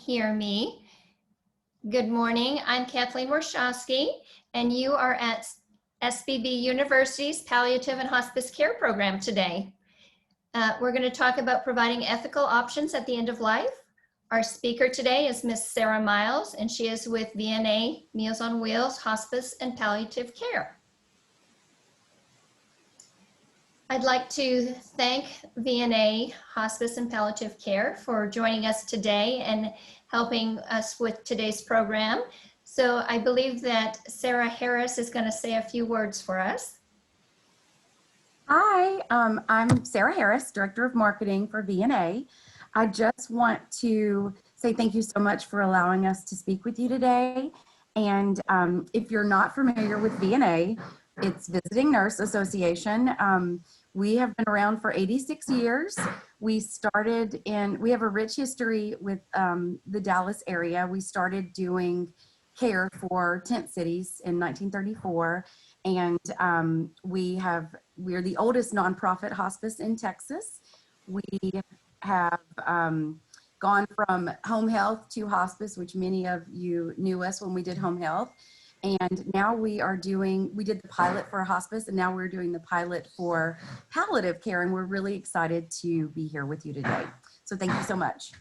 hear me. Good morning, I'm Kathleen Warshawsky, and you are at SBB University's Palliative and Hospice Care program today. We're going to talk about providing ethical options at the end of life. Our speaker today is Miss Sarah Miles, and she is with VNA Meals on Wheels, Hospice and Palliative Care. I'd like to thank VNA Hospice and Palliative Care for joining us today and helping us with today's program. So I believe that Sarah Harris is going to say a few words for us. Hi, I'm Sarah Harris, Director of Marketing for VNA. I just want to say thank you so much for allowing us to speak with you today. And if you're not familiar with VNA, it's Visiting Nurse Association. We have been around for 86 years. We have a rich history with the Dallas area. We started doing care for tent cities in 1934. And we're the oldest nonprofit hospice in Texas. We have gone from home health to hospice, which many of you knew us when we did home health. And now we did the pilot for hospice, and now we're doing the pilot for palliative care, and we're really excited to be here with you today. So thank you so much.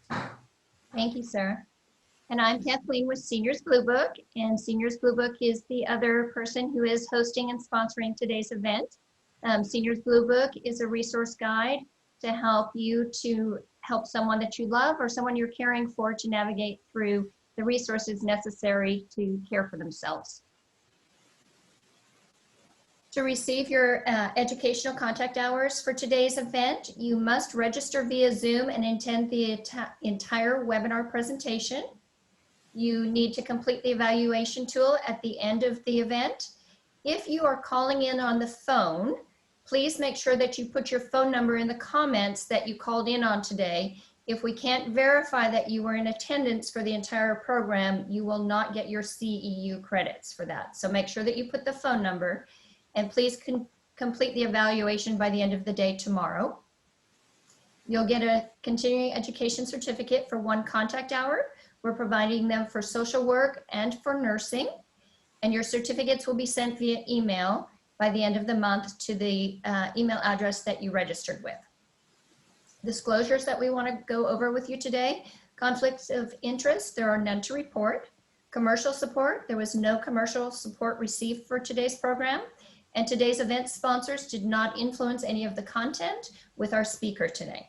Thank you, Sarah. And I'm Kathleen with Seniors Blue Book, and Seniors Blue Book is the other person who is hosting and sponsoring today's event. Seniors Blue Book is a resource guide to help someone that you love or someone you're caring for to navigate through the resources necessary to care for themselves. To receive your educational contact hours for today's event, you must register via Zoom and attend the entire webinar presentation. You need to complete the evaluation tool at the end of the event. If you are calling in on the phone, please make sure that you put your phone number in the comments that you called in on today. If we can't verify that you were in attendance for the entire program, you will not get your CEU credits for that. So make sure that you put the phone number, and please complete the evaluation by the end of the day tomorrow. You'll get a continuing education certificate for 1 contact hour. We're providing them for social work and for nursing, and your certificates will be sent via email by the end of the month to the email address that you registered with. Disclosures that we want to go over with you today: conflicts of interest, there are none to report. Commercial support, there was no commercial support received for today's program, and today's event sponsors did not influence any of the content with our speaker today.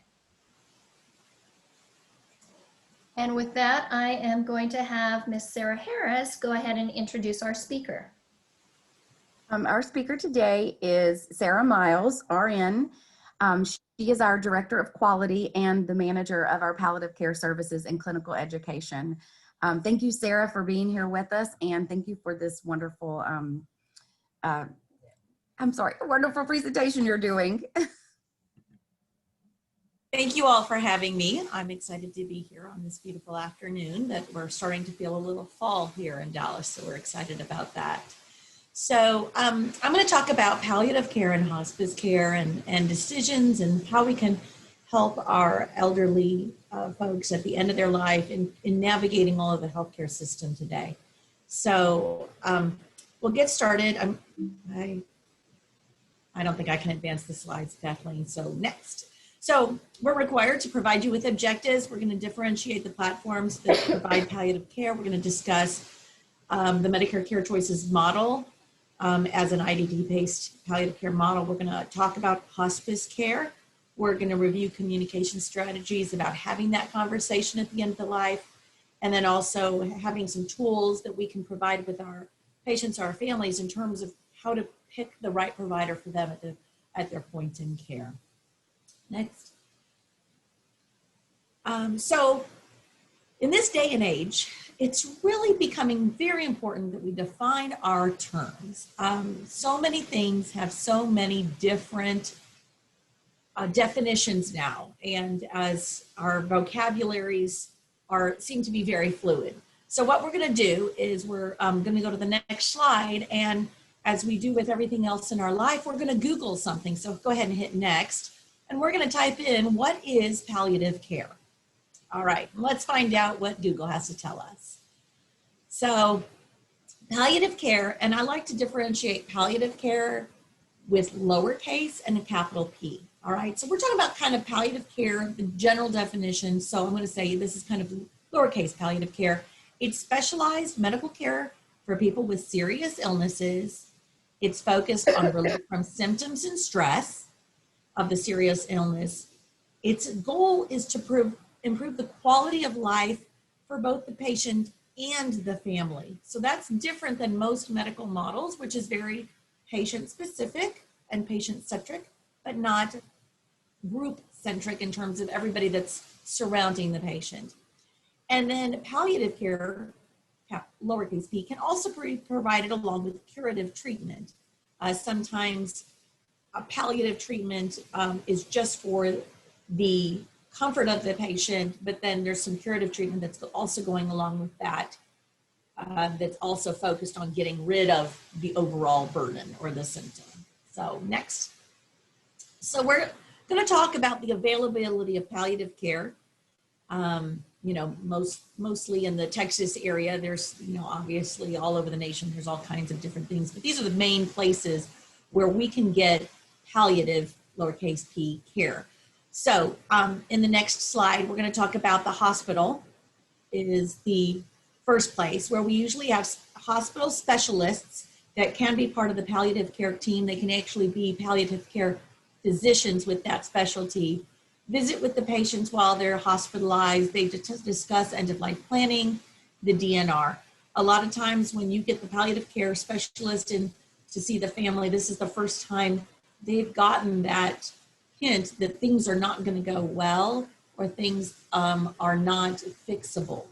And with that, I am going to have Miss Sarah Harris go ahead and introduce our speaker. Our speaker today is Sarah Miles, RN. She is our Director of Quality and the manager of our palliative care services and clinical education. Thank you, Sarah, for being here with us, and thank you for this wonderful, wonderful presentation you're doing. Thank you all for having me. I'm excited to be here on this beautiful afternoon that we're starting to feel a little fall here in Dallas, so we're excited about that. So I'm going to talk about palliative care and hospice care and decisions and how we can help our elderly folks at the end of their life in navigating all of the healthcare system today. So we'll get started. I don't think I can advance the slides, Kathleen, so next. So we're required to provide you with objectives. We're going to differentiate the platforms that provide palliative care. We're going to discuss the Medicare Care Choices model as an IDD-based palliative care model. We're going to talk about hospice care. We're going to review communication strategies about having that conversation at the end of the life, and then also having some tools that we can provide with our patients, our families, in terms of how to pick the right provider for them at their point in care. Next. So in this day and age, it's really becoming very important that we define our terms. So many things have so many different definitions now, and as our vocabularies seem to be very fluid. So what we're going to do is we're going to go to the next slide, and as we do with everything else in our life, we're going to Google something. So go ahead and hit next, and we're going to type in, what is palliative care? All right, let's find out what Google has to tell us. So palliative care, and I like to differentiate palliative care with lowercase and a capital P. All right, so we're talking about kind of palliative care, the general definition. So I'm going to say this is kind of lowercase palliative care. It's specialized medical care for people with serious illnesses. It's focused on relief from symptoms and stress of the serious illness. Its goal is to improve the quality of life for both the patient and the family. So that's different than most medical models, which is very patient-specific and patient-centric, but not group-centric in terms of everybody that's surrounding the patient. And then palliative care, lowercase p, can also be provided along with curative treatment. Sometimes a palliative treatment is just for the comfort of the patient, but then there's some curative treatment that's also going along with that, that's also focused on getting rid of the overall burden or the symptom. So next. So we're going to talk about the availability of palliative care. You know, mostly in the Texas area, there's, you know, obviously all over the nation, there's all kinds of different things, but these are the main places where we can get palliative lowercase p care. So in the next slide, we're going to talk about the hospital is the first place where we usually have hospital specialists that can be part of the palliative care team. They can actually be palliative care physicians with that specialty. Visit with the patients while they're hospitalized. They discuss end-of-life planning, the DNR. A lot of times when you get the palliative care specialist in to see the family, this is the first time they've gotten that hint that things are not going to go well or things are not fixable.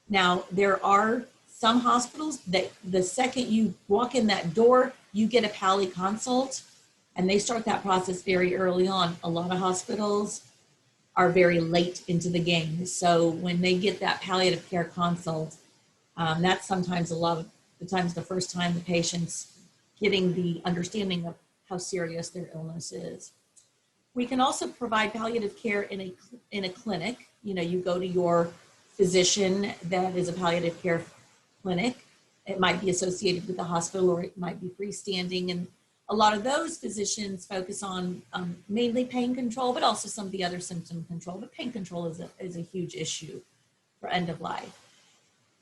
Now, there are some hospitals that the second you walk in that door, you get a Palli consult, and they start that process very early on. A lot of hospitals are very late into the game. So when they get that palliative care consult, that's sometimes a lot of the times the first time the patient's getting the understanding of how serious their illness is. We can also provide palliative care in a clinic. You know, you go to your physician that is a palliative care clinic. It might be associated with the hospital or it might be freestanding. And a lot of those physicians focus on mainly pain control, but also some of the other symptom control. But pain control is a huge issue for end of life.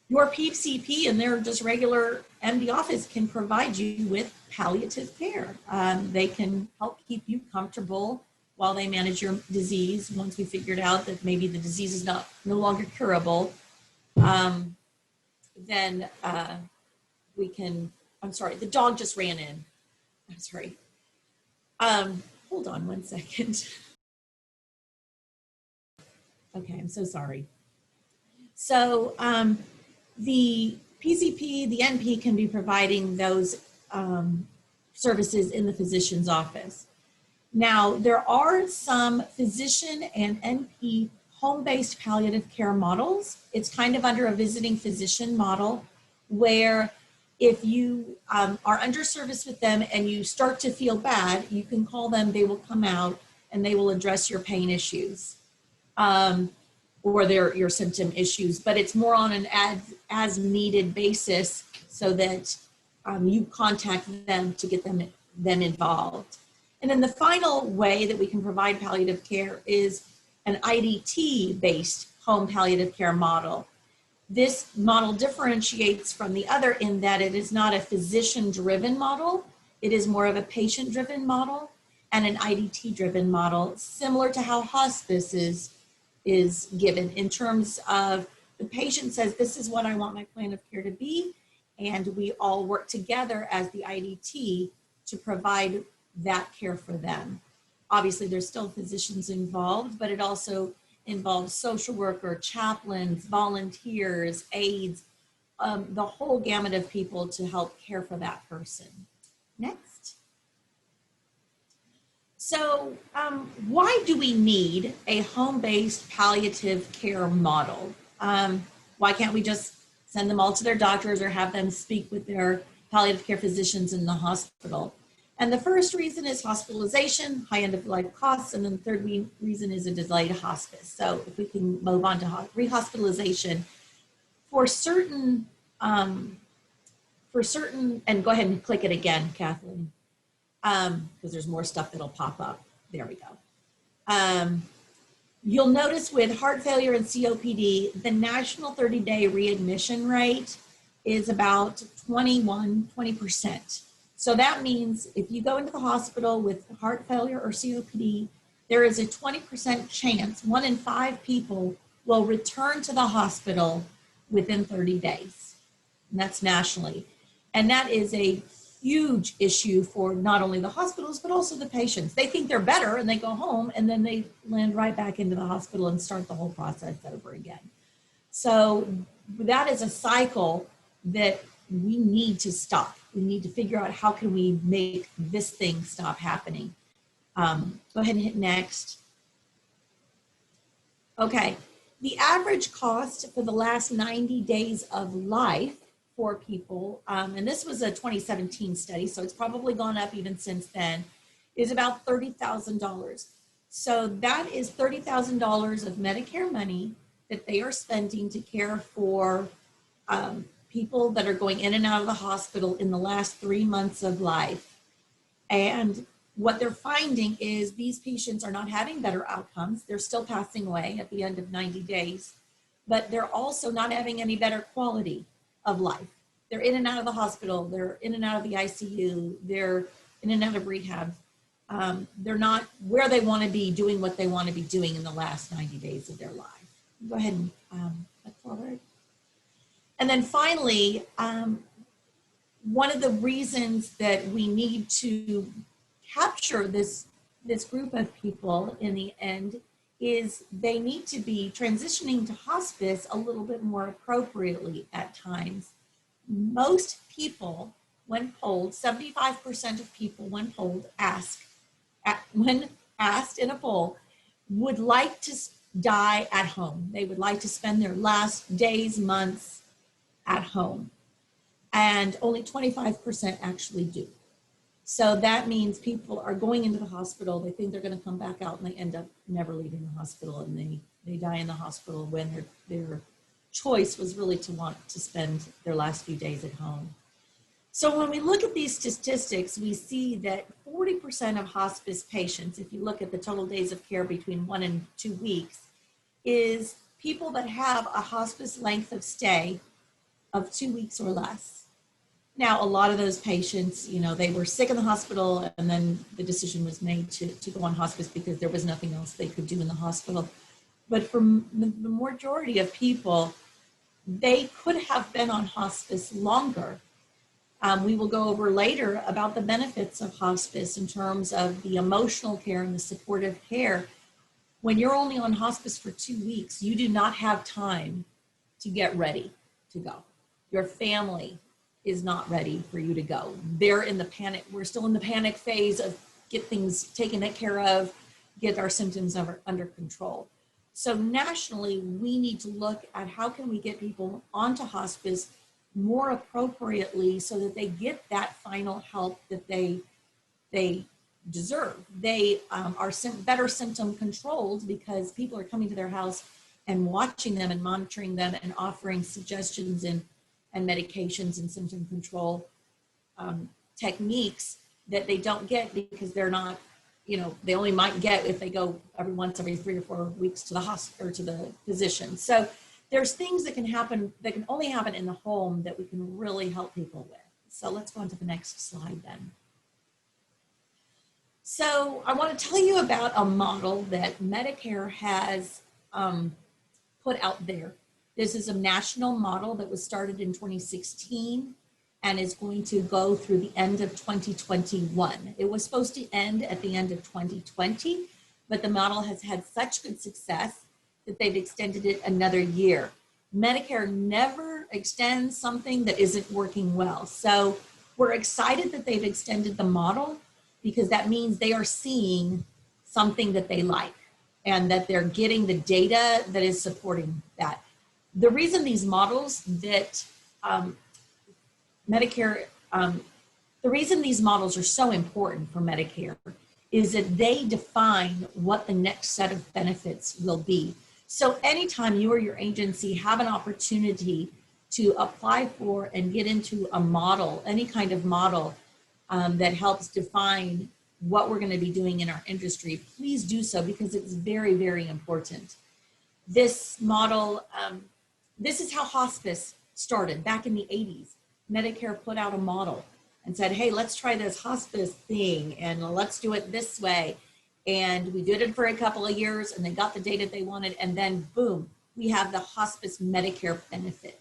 Your PCP and their just regular MD office can provide you with palliative care. They can help keep you comfortable while they manage your disease. Once we figured out that maybe the disease is no longer curable, then we can, I'm sorry, the dog just ran in. I'm sorry. Hold on one second. Okay, I'm so sorry. So the PCP, the NP can be providing those services in the physician's office. Now, there are some physician and NP home-based palliative care models. It's kind of under a visiting physician model where if you are under service with them and you start to feel bad, you can call them, they will come out and they will address your pain issues or your symptom issues, but it's more on an as needed basis so that you contact them to get them involved. And then the final way that we can provide palliative care is an IDT-based home palliative care model. This model differentiates from the other in that it is not a physician-driven model. It is more of a patient-driven model and an IDT-driven model, similar to how hospice is given in terms of the patient says, this is what I want my plan of care to be, and we all work together as the IDT to provide that care for them. Obviously, there's still physicians involved, but it also involves social worker, chaplains, volunteers, aides, the whole gamut of people to help care for that person. Next. So why do we need a home-based palliative care model? Why can't we just send them all to their doctors or have them speak with their palliative care physicians in the hospital? And the first reason is hospitalization, high end-of-life costs, and then the third reason is a delayed hospice. So if we can move on to rehospitalization, for certain, and go ahead and click it again, Kathleen, because there's more stuff that'll pop up. There we go. You'll notice with heart failure and COPD, the national 30-day readmission rate is about 20%. So that means if you go into the hospital with heart failure or COPD, there is a 20% chance 1 in 5 people will return to the hospital within 30 days. And that's nationally. And that is a huge issue for not only the hospitals, but also the patients. They think they're better and they go home and then they land right back into the hospital and start the whole process over again. So that is a cycle that we need to stop. We need to figure out how can we make this thing stop happening. Go ahead and hit next. Okay, the average cost for the last 90 days of life for people, and this was a 2017 study, so it's probably gone up even since then, is about $30,000. So that is $30,000 of Medicare money that they are spending to care for people that are going in and out of the hospital in the last 3 months of life. And what they're finding is these patients are not having better outcomes. They're still passing away at the end of 90 days, but they're also not having any better quality of life. They're in and out of the hospital. They're in and out of the ICU. They're in and out of rehab. They're not where they want to be doing what they want to be doing in the last 90 days of their life. Go ahead and click forward. And then finally, one of the reasons that we need to capture this group of people in the end is they need to be transitioning to hospice a little bit more appropriately at times. Most people, when polled, 75% of people when polled when asked in a poll, would like to die at home. They would like to spend their last days, months at home. And only 25% actually do. So that means people are going into the hospital, they think they're going to come back out, and they end up never leaving the hospital, and they die in the hospital when their choice was really to want to spend their last few days at home. So when we look at these statistics, we see that 40% of hospice patients, if you look at the total days of care between 1 and 2 weeks, is people that have a hospice length of stay of 2 weeks or less. Now, a lot of those patients, you know, they were sick in the hospital and then the decision was made to go on hospice because there was nothing else they could do in the hospital. But for the majority of people, they could have been on hospice longer. We will go over later about the benefits of hospice in terms of the emotional care and the supportive care. When you're only on hospice for 2 weeks, you do not have time to get ready to go. Your family is not ready for you to go. They're in the panic. We're still in the panic phase of get things taken care of, get our symptoms under control. So nationally, we need to look at how can we get people onto hospice more appropriately so that they get that final help that they deserve. They are better symptom controlled because people are coming to their house and watching them and monitoring them and offering suggestions and medications and symptom control techniques that they don't get because they're not, you know, they only might get if they go every 3 or 4 weeks to the hospital or to the physician. So there's things that can happen, that can only happen in the home that we can really help people with. So let's go on to the next slide then. So I want to tell you about a model that Medicare has put out there. This is a national model that was started in 2016 and is going to go through the end of 2021. It was supposed to end at the end of 2020, but the model has had such good success that they've extended it another year. Medicare never extends something that isn't working well. So we're excited that they've extended the model because that means they are seeing something that they like and that they're getting the data that is supporting that. The reason these models that Medicare The reason these models are so important for Medicare is that they define what the next set of benefits will be. So anytime you or your agency have an opportunity to apply for and get into a model, any kind of model that helps define what we're going to be doing in our industry, please do so, because it's very, very important. This model, this is how hospice started back in the 80s. Medicare put out a model and said, hey, let's try this hospice thing and let's do it this way. And we did it for a couple of years and they got the data they wanted, and then boom, we have the hospice Medicare benefit.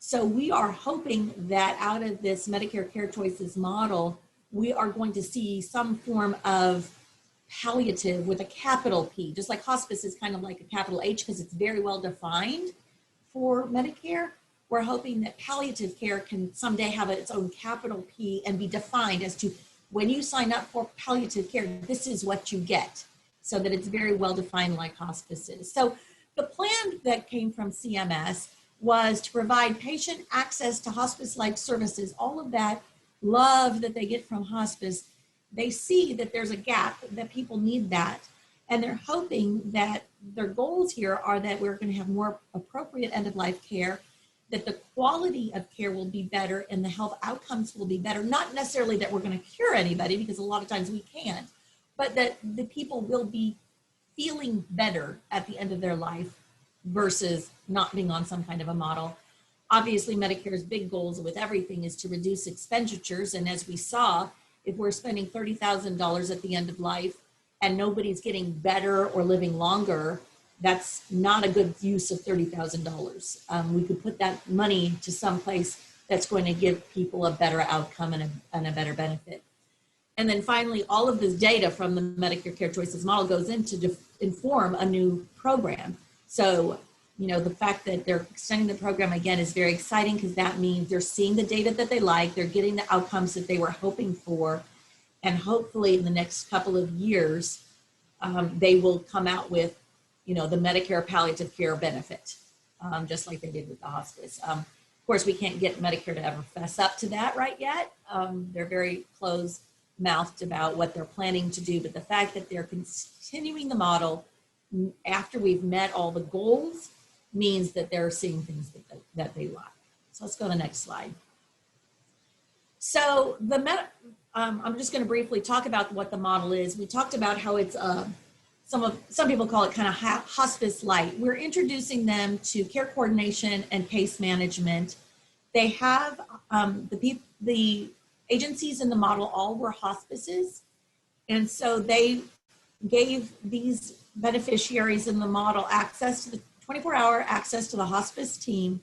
So we are hoping that out of this Medicare Care Choices model, we are going to see some form of palliative with a capital P, just like hospice is kind of like a capital H because it's very well defined for Medicare. We're hoping that palliative care can someday have its own capital P and be defined as to when you sign up for palliative care, this is what you get, so that it's very well defined like hospice is. So the plan that came from CMS was to provide patient access to hospice-like services, all of that love that they get from hospice. They see that there's a gap, that people need that. And they're hoping that their goals here are that we're going to have more appropriate end-of-life care, that the quality of care will be better and the health outcomes will be better. Not necessarily that we're going to cure anybody, because a lot of times we can't, but that the people will be feeling better at the end of their life versus not being on some kind of a model. Obviously, Medicare's big goals with everything is to reduce expenditures. And as we saw, if we're spending $30,000 at the end of life and nobody's getting better or living longer, that's not a good use of $30,000. We could put that money to some place that's going to give people a better outcome and a better benefit. And then finally, all of this data from the Medicare Care Choices model goes in to inform a new program. So, you know, the fact that they're extending the program again is very exciting, because that means they're seeing the data that they like, they're getting the outcomes that they were hoping for, and hopefully in the next couple of years, they will come out with, you know, the Medicare palliative care benefit, just like they did with the hospice. Of course, we can't get Medicare to ever fess up to that right yet. They're very closed-mouthed about what they're planning to do, but the fact that they're continuing the model after we've met all the goals means that they're seeing things that they like. So let's go to the next slide. So I'm just going to briefly talk about what the model is. We talked about how it's some people call it kind of hospice light. We're introducing them to care coordination and case management. They have the agencies in the model all were hospices, and so they gave these beneficiaries in the model access to the 24-hour access to the hospice team.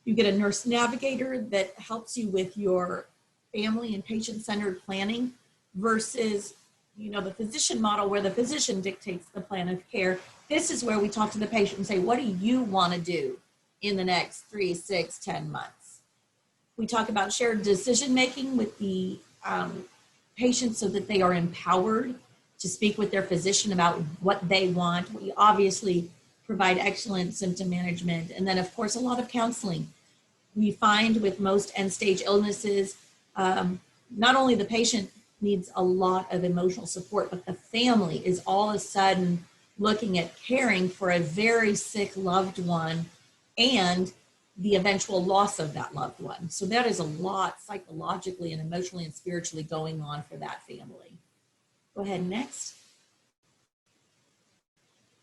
You get a nurse navigator that helps you with your family and patient-centered planning versus, you know, the physician model where the physician dictates the plan of care. This is where we talk to the patient and say, what do you want to do in the next 3, 6, 10 months? We talk about shared decision-making with the patients so that they are empowered to speak with their physician about what they want. We obviously provide excellent symptom management. And then of course, a lot of counseling. We find with most end-stage illnesses, not only the patient needs a lot of emotional support, but the family is all of a sudden looking at caring for a very sick loved one and the eventual loss of that loved one. So that is a lot psychologically and emotionally and spiritually going on for that family. Go ahead, next.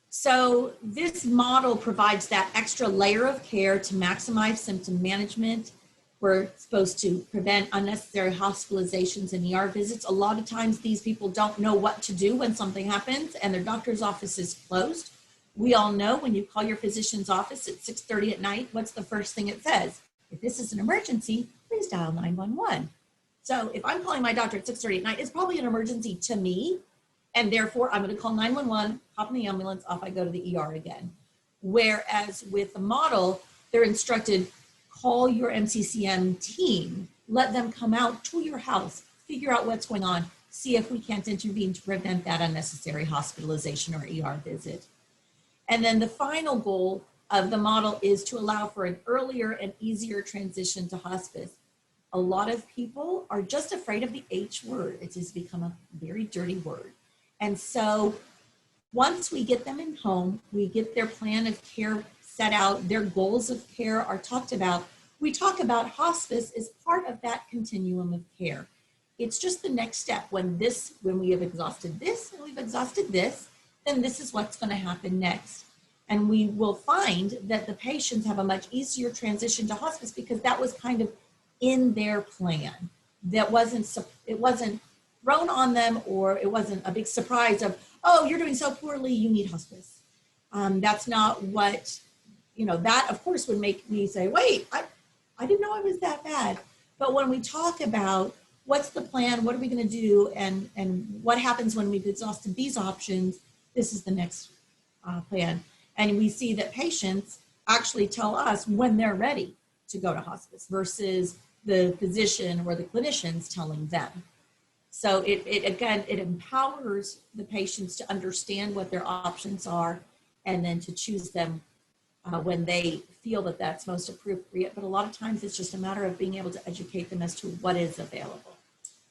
So this model provides that extra layer of care to maximize symptom management. We're supposed to prevent unnecessary hospitalizations and ER visits. A lot of times these people don't know what to do when something happens and their doctor's office is closed. We all know when you call your physician's office at 6:30 at night, what's the first thing it says? If this is an emergency, please dial 911. So if I'm calling my doctor at 6:30 at night, it's probably an emergency to me. And therefore I'm going to call 911, hop in the ambulance, off I go to the ER again. Whereas with the model, they're instructed, call your MCCM team, let them come out to your house, figure out what's going on, see if we can't intervene to prevent that unnecessary hospitalization or ER visit. And then the final goal of the model is to allow for an earlier and easier transition to hospice. A lot of people are just afraid of the H word. It has become a very dirty word. And so once we get them in home, we get their plan of care set out, their goals of care are talked about. We talk about hospice as part of that continuum of care. It's just the next step. When we have exhausted this and we've exhausted this, then this is what's going to happen next. And we will find that the patients have a much easier transition to hospice because that was kind of in their plan. It wasn't thrown on them, or it wasn't a big surprise of, oh, you're doing so poorly, you need hospice. That's not what, that of course would make me say, wait, I didn't know it was that bad. But when we talk about what's the plan, what are we going to do, and what happens when we've exhausted these options, this is the next plan. And we see that patients actually tell us when they're ready to go to hospice versus the physician or the clinicians telling them. So it empowers the patients to understand what their options are and then to choose them when they feel that that's most appropriate. But a lot of times it's just a matter of being able to educate them as to what is available.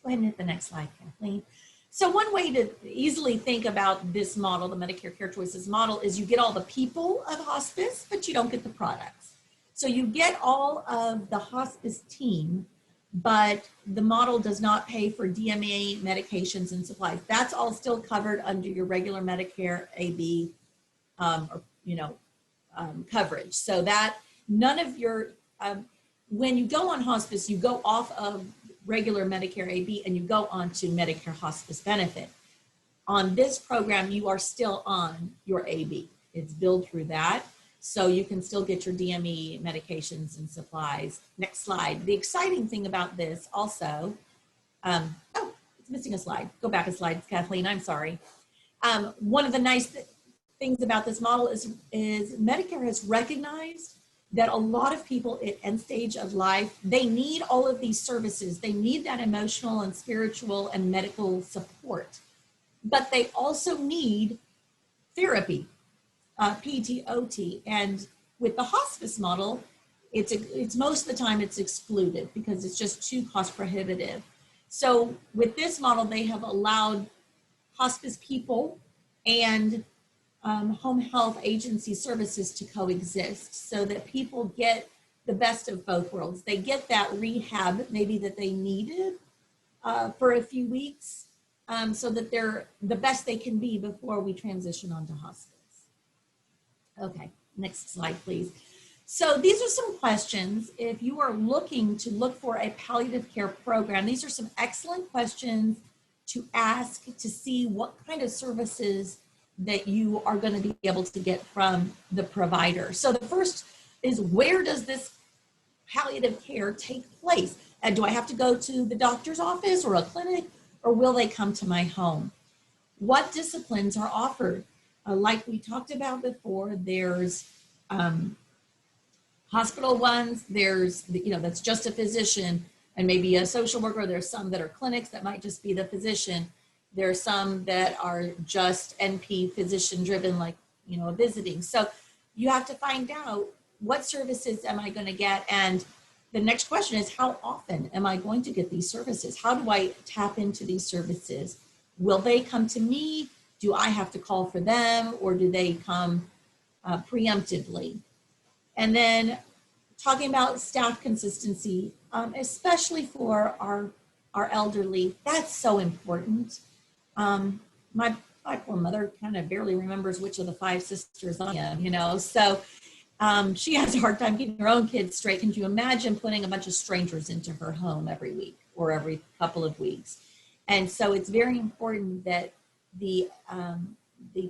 Go ahead and hit the next slide, Kathleen. So one way to easily think about this model, the Medicare Care Choices model, is you get all the people of hospice, but you don't get the products. So you get all of the hospice team, but the model does not pay for DME, medications, and supplies. That's all still covered under your regular Medicare AB coverage. So that none of your, when you go on hospice, you go off of regular Medicare AB and you go on to Medicare hospice benefit. On this program, you are still on your AB. It's billed through that. So you can still get your DME medications and supplies. Next slide. The exciting thing about this also, oh, it's missing a slide. Go back a slide, Kathleen, I'm sorry. One of the nice things about this model is Medicare has recognized that a lot of people at end stage of life, they need all of these services. They need that emotional and spiritual and medical support, but they also need therapy. PT, OT, and with the hospice model, it's most of the time it's excluded because it's just too cost prohibitive. So with this model, they have allowed hospice people and home health agency services to coexist so that people get the best of both worlds. They get that rehab maybe that they needed for a few weeks so that they're the best they can be before we transition onto hospice. Okay, next slide, please. So these are some questions. If you are looking to look for a palliative care program, these are some excellent questions to ask to see what kind of services that you are going to be able to get from the provider. So the first is, where does this palliative care take place? And do I have to go to the doctor's office or a clinic, or will they come to my home? What disciplines are offered? Like we talked about before, there's hospital ones, there's, that's just a physician and maybe a social worker. There's some that are clinics that might just be the physician. There are some that are just NP physician driven, like, visiting. So you have to find out what services am I going to get? And the next question is, how often am I going to get these services? How do I tap into these services? Will they come to me? Do I have to call for them, or do they come preemptively? And then talking about staff consistency, especially for our elderly, that's so important. My poor mother kind of barely remembers which of the 5 sisters I am, so she has a hard time keeping her own kids straight. Can you imagine putting a bunch of strangers into her home every week or every couple of weeks? And so it's very important that the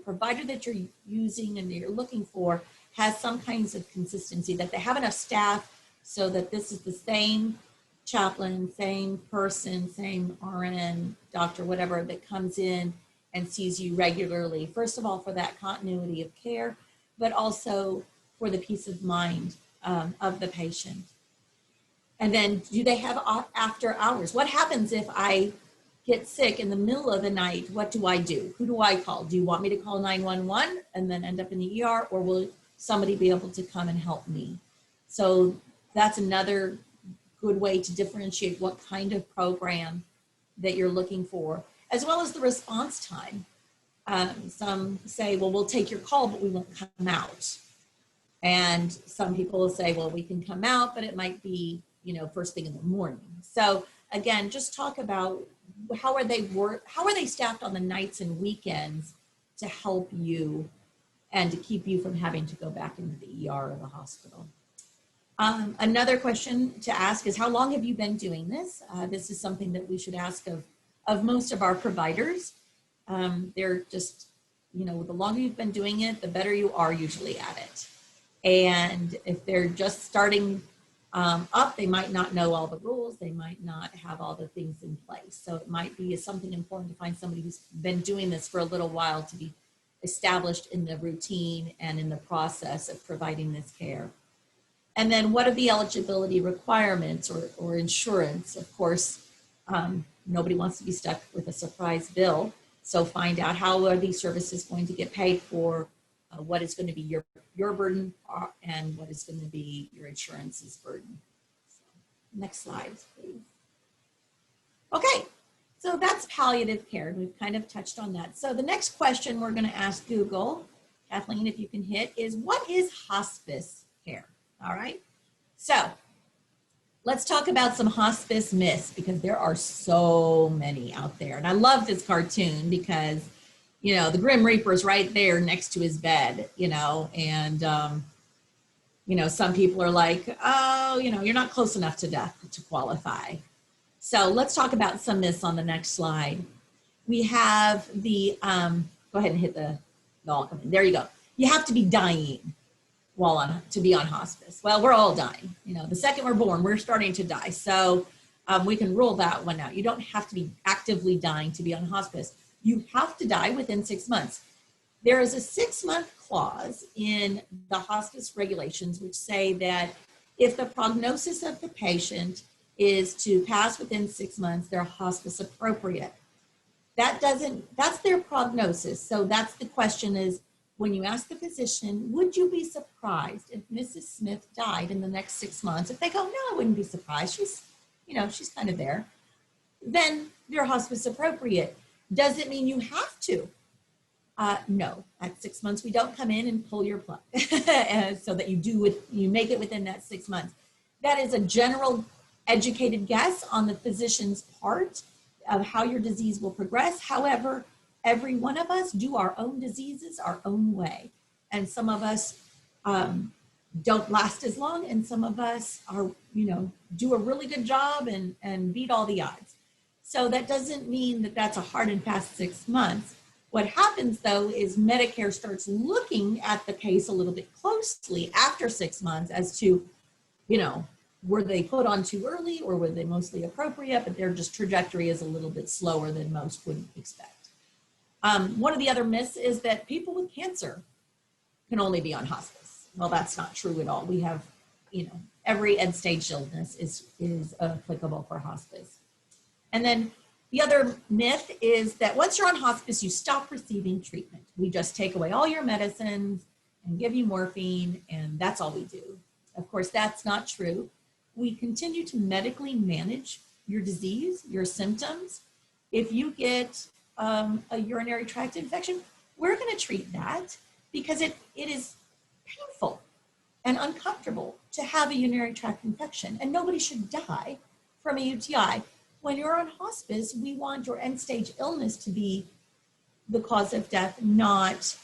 provider that you're using and you're looking for has some kinds of consistency, that they have enough staff so that this is the same chaplain, same person, same RN, doctor, whatever, that comes in and sees you regularly. First of all, for that continuity of care, but also for the peace of mind of the patient. And then, do they have after hours? What happens if I get sick in the middle of the night? What do I do? Who do I call? Do you want me to call 911 and then end up in the ER, or will somebody be able to come and help me? So that's another good way to differentiate what kind of program that you're looking for, as well as the response time. Some say, well, we'll take your call, but we won't come out. And some people will say, well, we can come out, but it might be, you know, first thing in the morning. So again, just talk about how are they staffed on the nights and weekends to help you and to keep you from having to go back into the ER or the hospital. Another question to ask is, how long have you been doing this? This is something that we should ask of most of our providers. They're just, you know, the longer you've been doing it, the better you are usually at it. And if they're just starting up, they might not know all the rules. They might not have all the things in place. So it might be something important to find somebody who's been doing this for a little while to be established in the routine and in the process of providing this care. And then what are the eligibility requirements or insurance? Of course, nobody wants to be stuck with a surprise bill. So find out how are these services going to get paid for, what is going to be your burden, and what is going to be your insurance's burden. So, next slide, please. Okay, so that's palliative care. We've kind of touched on that. So the next question we're going to ask Google, Kathleen, if you can hit, is what is hospice care? All right, so let's talk about some hospice myths, because there are so many out there. And I love this cartoon because, you know, the Grim Reaper is right there next to his bed, you know, and, you know, some people are like, oh, you know, you're not close enough to death to qualify. So let's talk about some myths on the next slide. We have the, go ahead and hit the all come in. There you go. You have to be dying to be on hospice. Well, we're all dying. You know, the second we're born, we're starting to die. So we can rule that one out. You don't have to be actively dying to be on hospice. You have to die within 6 months. There is a 6-month clause in the hospice regulations which say that if the prognosis of the patient is to pass within 6 months, they're hospice appropriate. That's their prognosis. So that's the question is, when you ask the physician, would you be surprised if Mrs. Smith died in the next 6 months? If they go, no, I wouldn't be surprised. She's, you know, she's kind of there. Then they're hospice appropriate. Does it mean you have to? No, at 6 months, we don't come in and pull your plug so that you make it within that 6 months. That is a general educated guess on the physician's part of how your disease will progress. However, every one of us do our own diseases our own way. And some of us don't last as long, and some of us are, you know, do a really good job and beat all the odds. So that doesn't mean that that's a hard and fast 6 months. What happens though is Medicare starts looking at the case a little bit closely after 6 months as to, you know, were they put on too early or were they mostly appropriate, but their just trajectory is a little bit slower than most would expect. One of the other myths is that people with cancer can only be on hospice. Well, that's not true at all. We have, you know, every end stage illness is applicable for hospice. And then the other myth is that once you're on hospice, you stop receiving treatment. We just take away all your medicines and give you morphine, and that's all we do. Of course, that's not true. We continue to medically manage your disease, your symptoms. If you get a urinary tract infection, we're going to treat that because it is painful and uncomfortable to have a urinary tract infection, and nobody should die from a UTI. When you're on hospice, we want your end stage illness to be the cause of death, not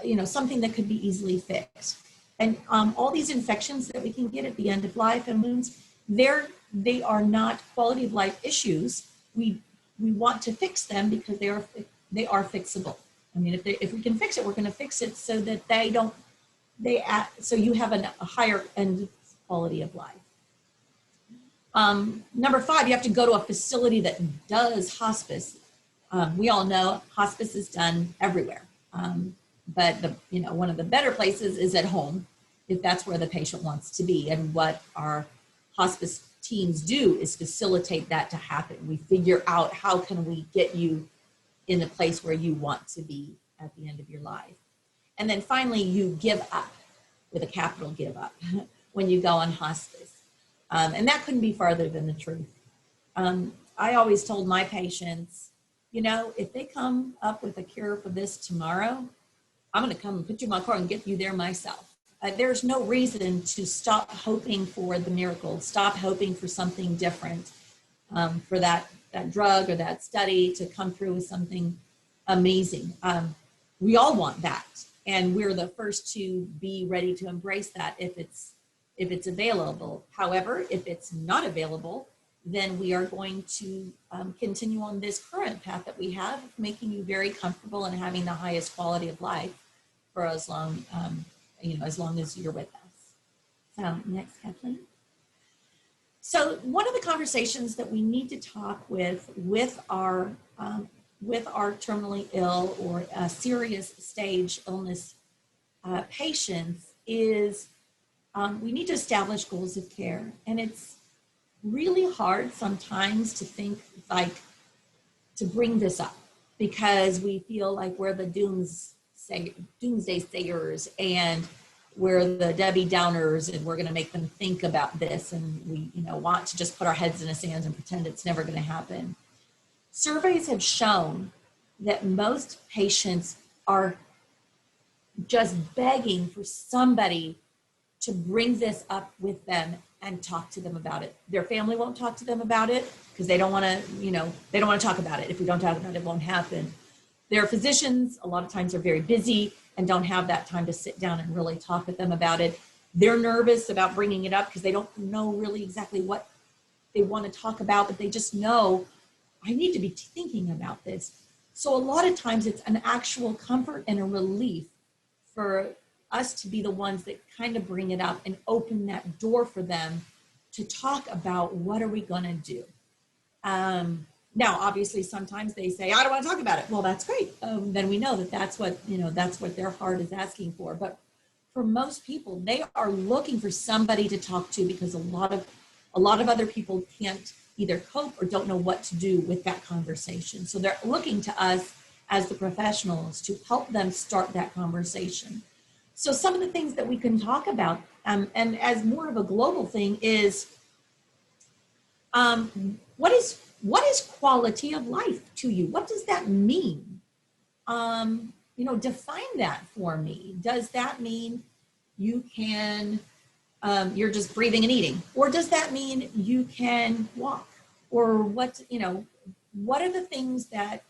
you know, something that could be easily fixed. And all these infections that we can get at the end of life and wounds, they are not quality of life issues. We want to fix them because they are fixable. I mean, if we can fix it, we're going to fix it so that so you have a higher end quality of life. Number 5, you have to go to a facility that does hospice. We all know hospice is done everywhere. But one of the better places is at home, if that's where the patient wants to be. And what our hospice teams do is facilitate that to happen. We figure out how can we get you in a place where you want to be at the end of your life. And then finally, you give up, with a capital give up, when you go on hospice. And that couldn't be farther than the truth. I always told my patients, you know, if they come up with a cure for this tomorrow, I'm going to come and put you in my car and get you there myself. There's no reason to stop hoping for the miracle, stop hoping for something different, for that drug or that study to come through with something amazing. We all want that. And we're the first to be ready to embrace that if it's available. However, if it's not available, then we are going to continue on this current path that we have, making you very comfortable and having the highest quality of life for as long, as long as you're with us. So next, Kathleen. So one of the conversations that we need to talk with our terminally ill or serious stage illness patients is we need to establish goals of care. And it's really hard sometimes to think to bring this up because we feel like we're the doomsday sayers and we're the Debbie Downers and we're going to make them think about this, and we want to just put our heads in the sand and pretend it's never going to happen. Surveys have shown that most patients are just begging for somebody to bring this up with them and talk to them about it. Their family won't talk to them about it because they don't want to talk about it. If we don't talk about it, it won't happen. Their physicians, a lot of times, are very busy and don't have that time to sit down and really talk with them about it. They're nervous about bringing it up because they don't know really exactly what they want to talk about, but they just know, I need to be thinking about this. So a lot of times it's an actual comfort and a relief for us to be the ones that kind of bring it up and open that door for them to talk about what are we going to do. Now, obviously, sometimes they say, I don't want to talk about it. Well, that's great. Then we know that that's what their heart is asking for. But for most people, they are looking for somebody to talk to because a lot of other people can't either cope or don't know what to do with that conversation. So they're looking to us as the professionals to help them start that conversation. So some of the things that we can talk about, and as more of a global thing, is what is quality of life to you? What does that mean? Define that for me. Does that mean you can, you're just breathing and eating? Or does that mean you can walk? Or what are the things that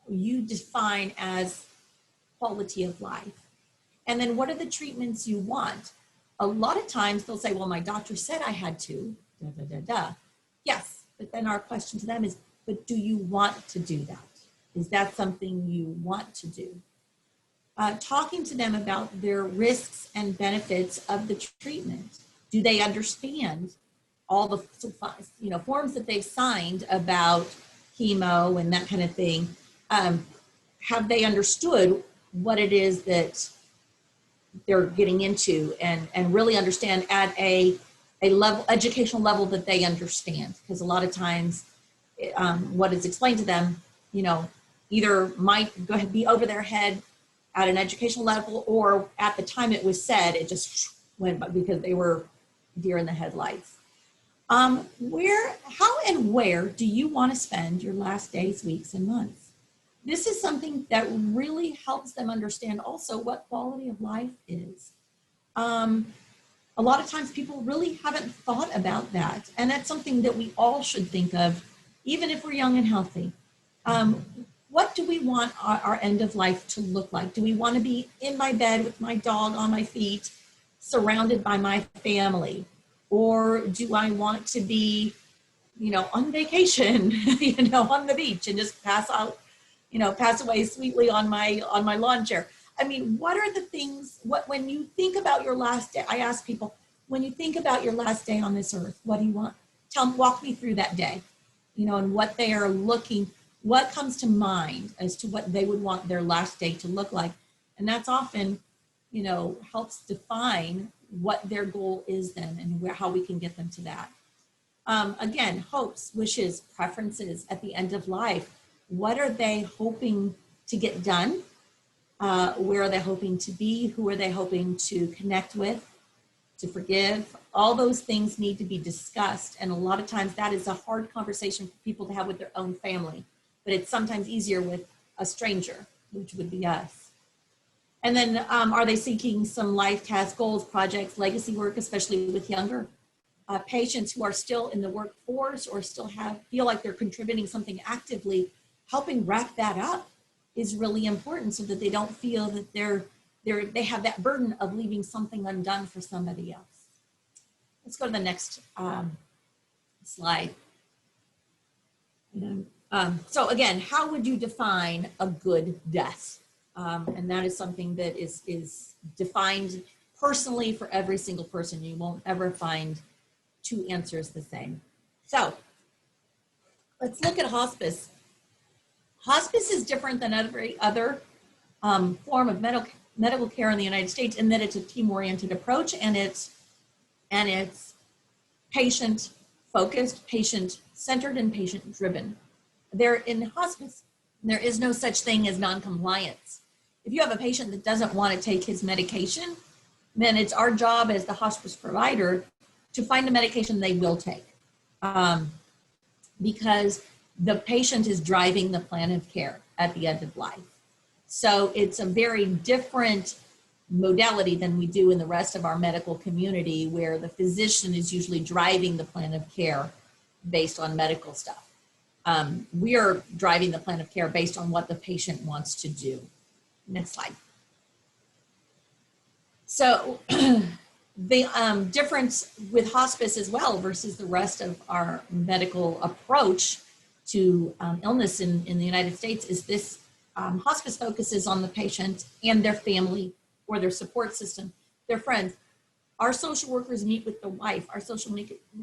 you define as quality of life? And then what are the treatments you want? A lot of times they'll say, well, my doctor said I had to, Yes, but then our question to them is, but do you want to do that? Is that something you want to do? Talking to them about their risks and benefits of the treatment. Do they understand all the forms that they've signed about chemo and that kind of thing? Have they understood what it is that they're getting into and really understand at a educational level that they understand? Because a lot of times what is explained to them, either might go ahead, be over their head at an educational level, or at the time it was said, it just went by because they were deer in the headlights. How and where do you want to spend your last days, weeks, and months? This is something that really helps them understand also what quality of life is. A lot of times people really haven't thought about that. And that's something that we all should think of, even if we're young and healthy. What do we want our end of life to look like? Do we want to be in my bed with my dog on my feet, surrounded by my family? Or do I want to be, on vacation, on the beach and just pass away sweetly on my lawn chair? I mean, what are the things, when you think about your last day, I ask people, when you think about your last day on this earth, what do you want? Walk me through that day, and what they are looking, what comes to mind as to what they would want their last day to look like. And that's often, helps define what their goal is then and how we can get them to that. Again, hopes, wishes, preferences at the end of life. What are they hoping to get done? Where are they hoping to be? Who are they hoping to connect with, to forgive. All those things need to be discussed. And a lot of times that is a hard conversation for people to have with their own family, but it's sometimes easier with a stranger, which would be us. And then are they seeking some life tasks, goals, projects, legacy work, especially with younger patients who are still in the workforce or still feel like they're contributing something actively? Helping wrap that up is really important so that they don't feel that they have that burden of leaving something undone for somebody else. Let's go to the next slide. So again, how would you define a good death? And that is something that is defined personally for every single person. You won't ever find two answers the same. So let's look at hospice. Hospice is different than every other form of medical care in the United States in that it's a team-oriented approach, and it's patient-focused, patient-centered, and patient-driven. In hospice, there is no such thing as non-compliance. If you have a patient that doesn't want to take his medication, then it's our job as the hospice provider to find the medication they will take, because the patient is driving the plan of care at the end of life. So it's a very different modality than we do in the rest of our medical community, where the physician is usually driving the plan of care based on medical stuff. We are driving the plan of care based on what the patient wants to do. Next slide. So the difference with hospice as well versus the rest of our medical approach to illness in the United States is this: hospice focuses on the patient and their family or their support system, their friends. Our social workers meet with the wife. Our social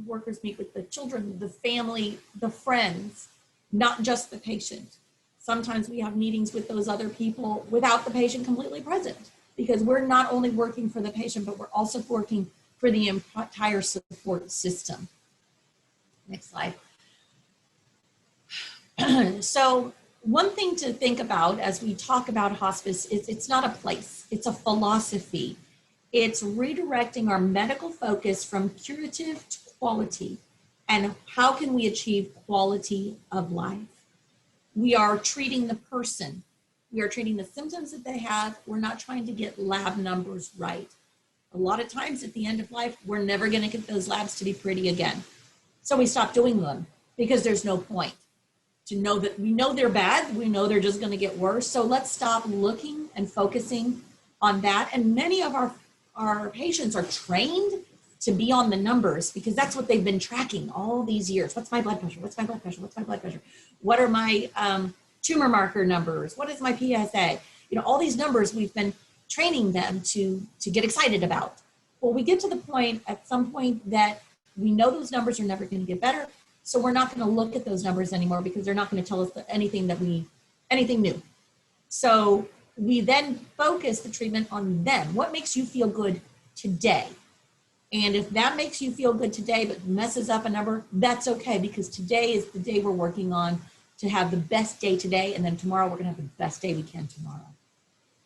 workers meet with the children, the family, the friends, not just the patient. Sometimes we have meetings with those other people without the patient completely present, because we're not only working for the patient, but we're also working for the entire support system. Next slide. So one thing to think about as we talk about hospice is it's not a place, it's a philosophy. It's redirecting our medical focus from curative to quality. And how can we achieve quality of life? We are treating the person. We are treating the symptoms that they have. We're not trying to get lab numbers right. A lot of times at the end of life, we're never going to get those labs to be pretty again. So we stop doing them because there's no point. To know that we know they're bad, we know they're just going to get worse. So let's stop looking and focusing on that. And many of our patients are trained to be on the numbers because that's what they've been tracking all these years. What's my blood pressure? What's my blood pressure? What's my blood pressure? What are my tumor marker numbers? What is my PSA? You know, all these numbers we've been training them to get excited about. Well, we get to the point at some point that we know those numbers are never going to get better. So we're not going to look at those numbers anymore because they're not going to tell us anything new. So we then focus the treatment on them. What makes you feel good today? And if that makes you feel good today, but messes up a number, that's okay, because today is the day we're working on to have the best day today. And then tomorrow we're going to have the best day we can tomorrow.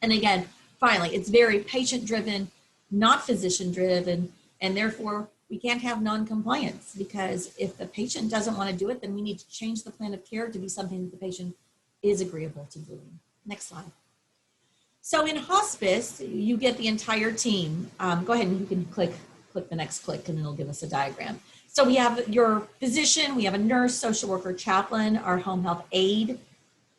And again, finally, it's very patient driven, not physician driven. And therefore we can't have non-compliance, because if the patient doesn't want to do it, then we need to change the plan of care to be something that the patient is agreeable to doing. Next slide. So in hospice, you get the entire team. Go ahead and you can click the next click and it'll give us a diagram. So we have your physician, we have a nurse, social worker, chaplain, our home health aide,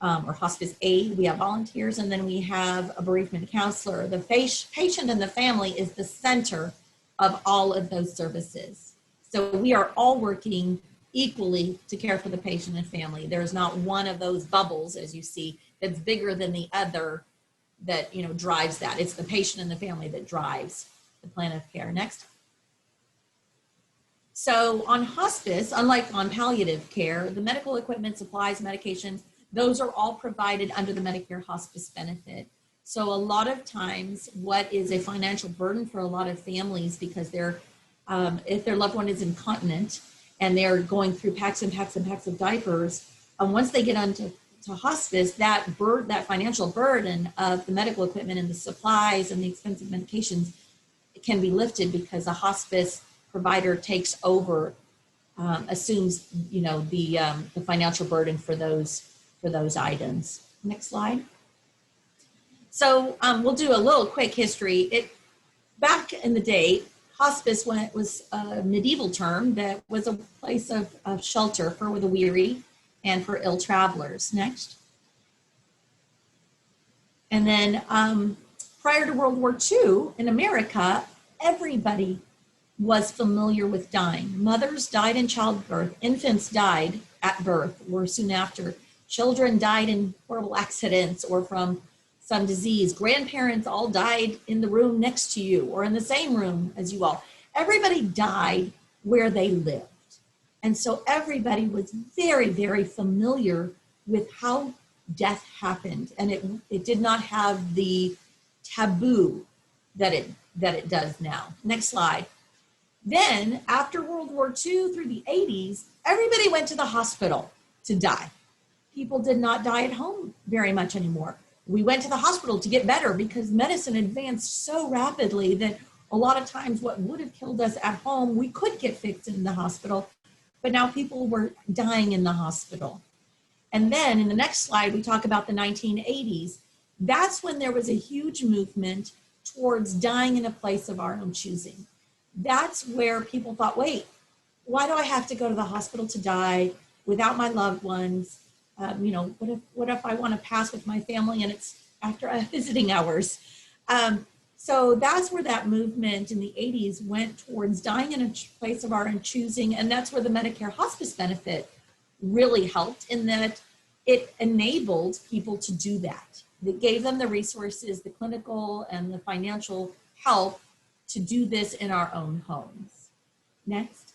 or hospice aide, we have volunteers, and then we have a bereavement counselor. The patient and the family is the center of all of those services. So we are all working equally to care for the patient and family. There's not one of those bubbles, as you see, that's bigger than the other that, you know, drives that. It's the patient and the family that drives the plan of care. Next. So on hospice, unlike on palliative care, the medical equipment, supplies, medications, those are all provided under the Medicare hospice benefit. So a lot of times what is a financial burden for a lot of families, because they're, if their loved one is incontinent and they're going through packs and packs and packs of diapers, once they get onto hospice, that financial burden of the medical equipment and the supplies and the expensive medications can be lifted because a hospice provider takes over, assumes, you know, the financial burden for those items. Next slide. So we'll do a little quick history. Back in the day, hospice was a medieval term that was a place of shelter for the weary and for ill travelers. Next. And then prior to World War II in America, everybody was familiar with dying. Mothers died in childbirth, infants died at birth or soon after, children died in horrible accidents or from some disease, grandparents all died in the room next to you or in the same room as you all. Everybody died where they lived. And so everybody was very, very familiar with how death happened. And it did not have the taboo that it does now. Next slide. Then after World War II through the 80s, everybody went to the hospital to die. People did not die at home very much anymore. We went to the hospital to get better because medicine advanced so rapidly that a lot of times what would have killed us at home, we could get fixed in the hospital, but now people were dying in the hospital. And then in the next slide, we talk about the 1980s. That's when there was a huge movement towards dying in a place of our own choosing. That's where people thought, wait, why do I have to go to the hospital to die without my loved ones? You know, what if I want to pass with my family and it's after visiting hours? So that's where that movement in the 80s went towards dying in a place of our own choosing. And that's where the Medicare hospice benefit really helped in that it enabled people to do that. It gave them the resources, the clinical and the financial help to do this in our own homes. Next.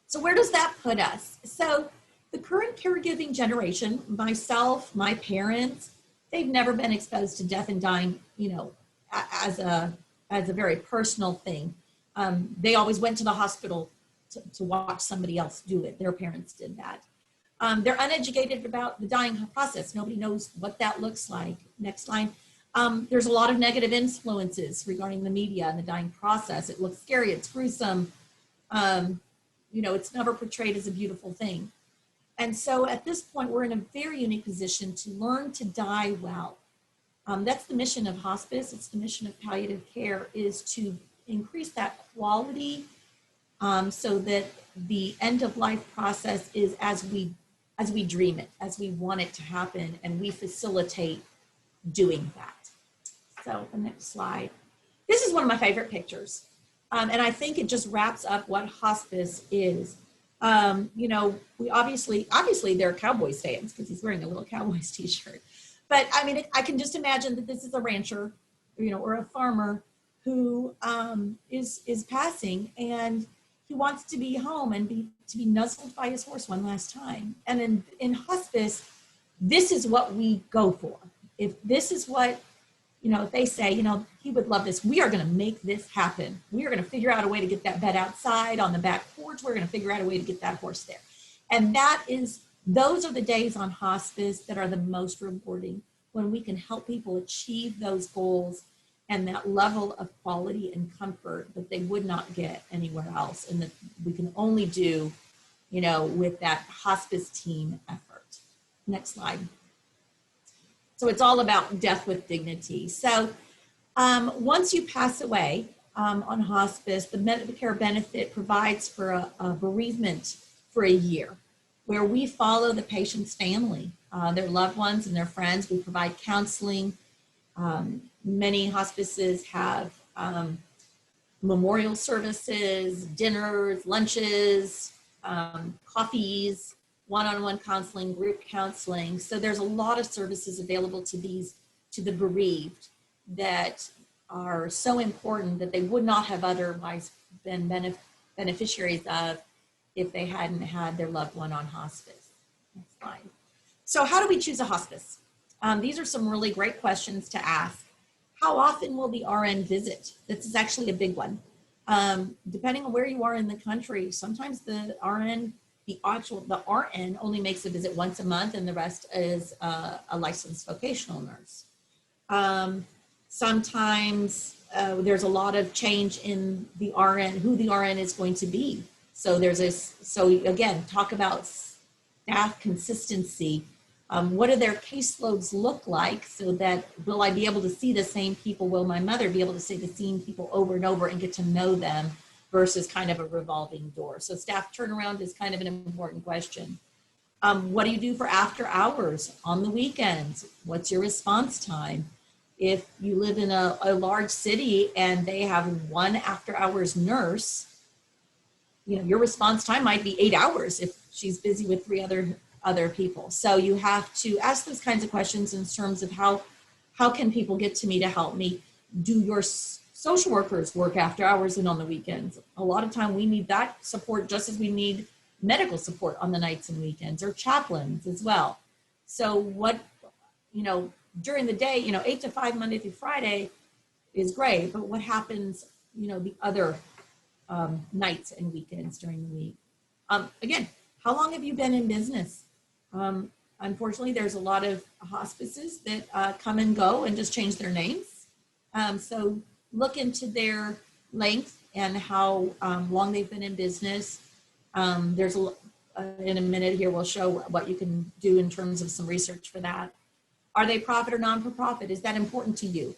So where does that put us? So the current caregiving generation, myself, my parents, they've never been exposed to death and dying, you know, as a very personal thing. They always went to the hospital to watch somebody else do it. Their parents did that. They're uneducated about the dying process. Nobody knows what that looks like. Next line. There's a lot of negative influences regarding the media and the dying process. It looks scary, it's gruesome. You know, it's never portrayed as a beautiful thing. And so at this point, we're in a very unique position to learn to die well. That's the mission of hospice. It's the mission of palliative care, is to increase that quality so that the end of life process is as we dream it, as we want it to happen, and we facilitate doing that. So the next slide. This is one of my favorite pictures. And I think it just wraps up what hospice is. You know, we obviously they're Cowboys fans because he's wearing a little Cowboys t-shirt. But I mean, I can just imagine that this is a rancher, you know, or a farmer who is passing, and he wants to be home and to be nuzzled by his horse one last time. And in hospice, this is what we go for. If this is what, you know, if they say, you know, he would love this, we are going to make this happen. We are going to figure out a way to get that bed outside on the back porch. We're going to figure out a way to get that horse there. And those are the days on hospice that are the most rewarding, when we can help people achieve those goals and that level of quality and comfort that they would not get anywhere else, and that we can only do, you know, with that hospice team effort. Next slide. So it's all about death with dignity. So once you pass away on hospice, the Medicare benefit provides for a bereavement for a year, where we follow the patient's family, their loved ones and their friends. We provide counseling. Many hospices have memorial services, dinners, lunches, coffees, one-on-one counseling, group counseling. So there's a lot of services available to the bereaved that are so important that they would not have otherwise been beneficiaries of if they hadn't had their loved one on hospice. Next slide. So how do we choose a hospice? These are some really great questions to ask. How often will the RN visit? This is actually a big one. Depending on where you are in the country, sometimes the RN only makes a visit once a month, and the rest is a licensed vocational nurse. Sometimes there's a lot of change in the RN, who the RN is going to be. So so again, talk about staff consistency. What do their caseloads look like, so that will I be able to see the same people? Will my mother be able to see the same people over and over and get to know them versus kind of a revolving door? So staff turnaround is kind of an important question. What do you do for after hours on the weekends? What's your response time? If you live in a large city and they have one after hours nurse, your response time might be 8 hours if she's busy with 3 other people. So you have to ask those kinds of questions in terms of how can people get to me to help me? Do your social workers work after hours and on the weekends? A lot of time we need that support just as we need medical support on the nights and weekends, or chaplains as well. So what, during the day, 8 to 5, Monday through Friday is great, but what happens, the other nights and weekends during the week? Again, how long have you been in business? Unfortunately, there's a lot of hospices that come and go and just change their names. So look into their length and how long they've been in business. In a minute here, we'll show what you can do in terms of some research for that. Are they profit or non-for-profit? Is that important to you?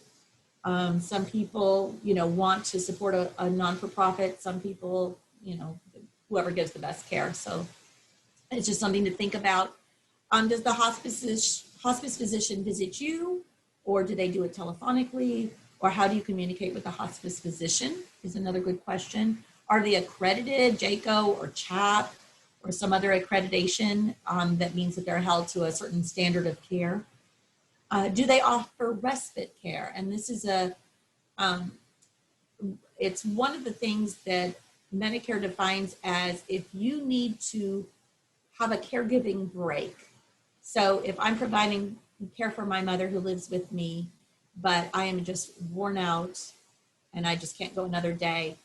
Some people, want to support a non-for-profit. Some people, whoever gives the best care. So it's just something to think about. Does the hospice physician visit you, or do they do it telephonically? Or how do you communicate with the hospice physician is another good question. Are they accredited, JACO or CHAP, or some other accreditation that means that they're held to a certain standard of care? Do they offer respite care? And this is it's one of the things that Medicare defines as if you need to have a caregiving break. So if I'm providing care for my mother who lives with me, but I am just worn out and I just can't go another day,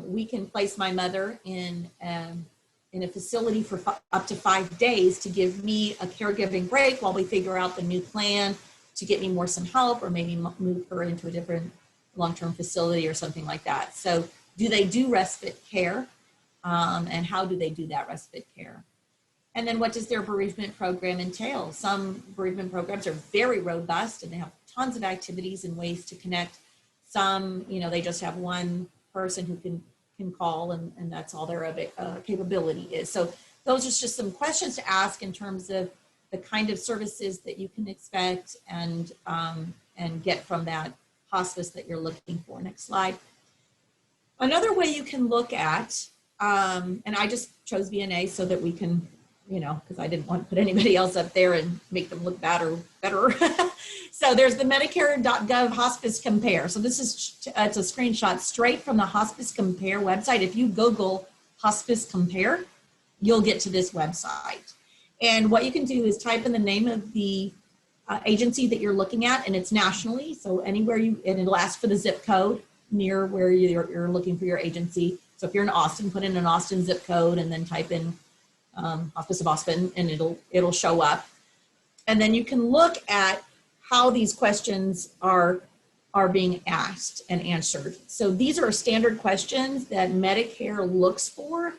we can place my mother in a facility for up to 5 days to give me a caregiving break while we figure out the new plan to get me some help, or maybe move her into a different long-term facility or something like that. So do they do respite care? And how do they do that respite care? And then what does their bereavement program entail? Some bereavement programs are very robust and they have tons of activities and ways to connect. Some, they just have one person who can call and that's all their capability is. So those are just some questions to ask in terms of the kind of services that you can expect and get from that hospice that you're looking for. Next slide. Another way you can look at, and I just chose VNA so that we can, because I didn't want to put anybody else up there and make them look better. So there's the Medicare.gov Hospice Compare. So this is, it's a screenshot straight from the Hospice Compare website. If you Google Hospice Compare, you'll get to this website. And what you can do is type in the name of the agency that you're looking at, and it's nationally. So anywhere and it'll ask for the zip code near where you're looking for your agency. So if you're in Austin, put in an Austin zip code and then type in Hospice of Austin, and it'll show up. And then you can look at how these questions are being asked and answered. So these are standard questions that Medicare looks for,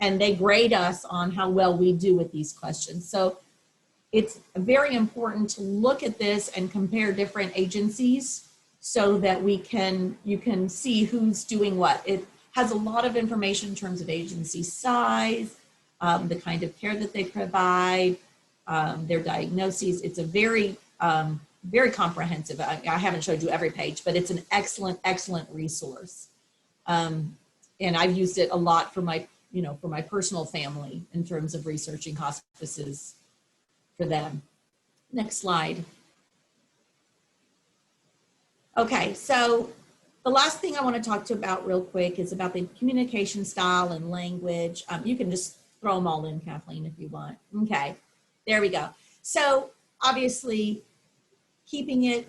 and they grade us on how well we do with these questions. So it's very important to look at this and compare different agencies so that you can see who's doing what. It has a lot of information in terms of agency size, the kind of care that they provide, their diagnoses. It's a very, very comprehensive. I haven't showed you every page, but it's an excellent, excellent resource. And I've used it a lot for my personal family in terms of researching hospices for them. Next slide. Okay, so the last thing I want to talk to you about real quick is about the communication style and language. You can just throw them all in, Kathleen, if you want. Okay, there we go. So obviously, keeping it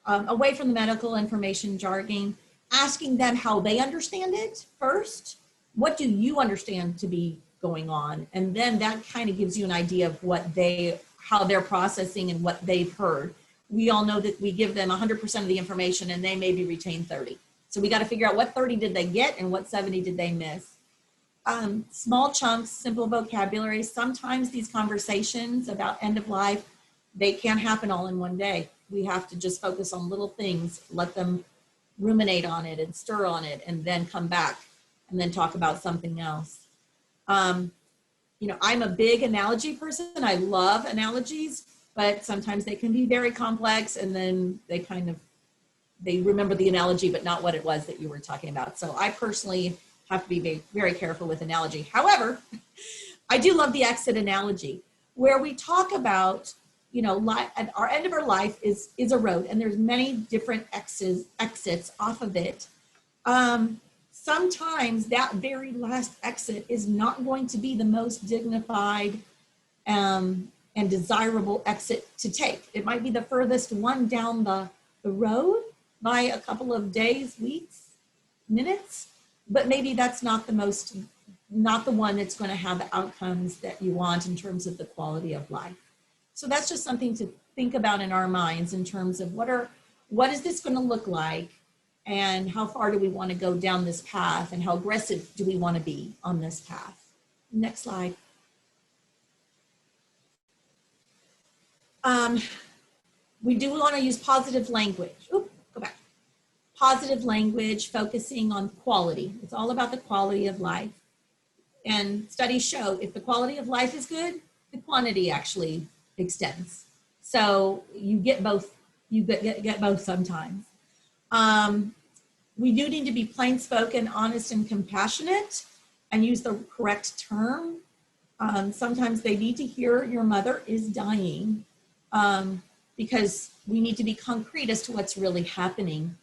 away from the medical information jargon, asking them how they understand it first. What do you understand to be going on? And then that kind of gives you an idea of how they're processing and what they've heard. we all know that we give them 100% of the information and they maybe retain 30. So we got to figure out what 30 did they get and what 70 did they miss. Small chunks, simple vocabulary. Sometimes these conversations about end of life, they can't happen all in one day. We have to just focus on little things, let them ruminate on it and stir on it, and then come back and then talk about something else. You know, I'm a big analogy person. I love analogies, but sometimes they can be very complex, and then they remember the analogy, but not what it was that you were talking about. So I personally have to be very careful with analogy. However, I do love the exit analogy, where we talk about, you know, our end of our life is a road, and there's many different exits off of it. Sometimes that very last exit is not going to be the most dignified and desirable exit to take. It might be the furthest one down the road by a couple of days, weeks, minutes, but maybe that's not the one that's going to have the outcomes that you want in terms of the quality of life. So that's just something to think about in our minds in terms of what is this going to look like, and how far do we want to go down this path, and how aggressive do we want to be on this path. Next slide. We do want to use positive language. Oop, go back. Positive language, focusing on quality. It's all about the quality of life. And studies show if the quality of life is good, the quantity actually extends. So you get both, get both sometimes. We do need to be plain spoken, honest, and compassionate, and use the correct term. Sometimes they need to hear your mother is dying, because we need to be concrete as to what's really happening,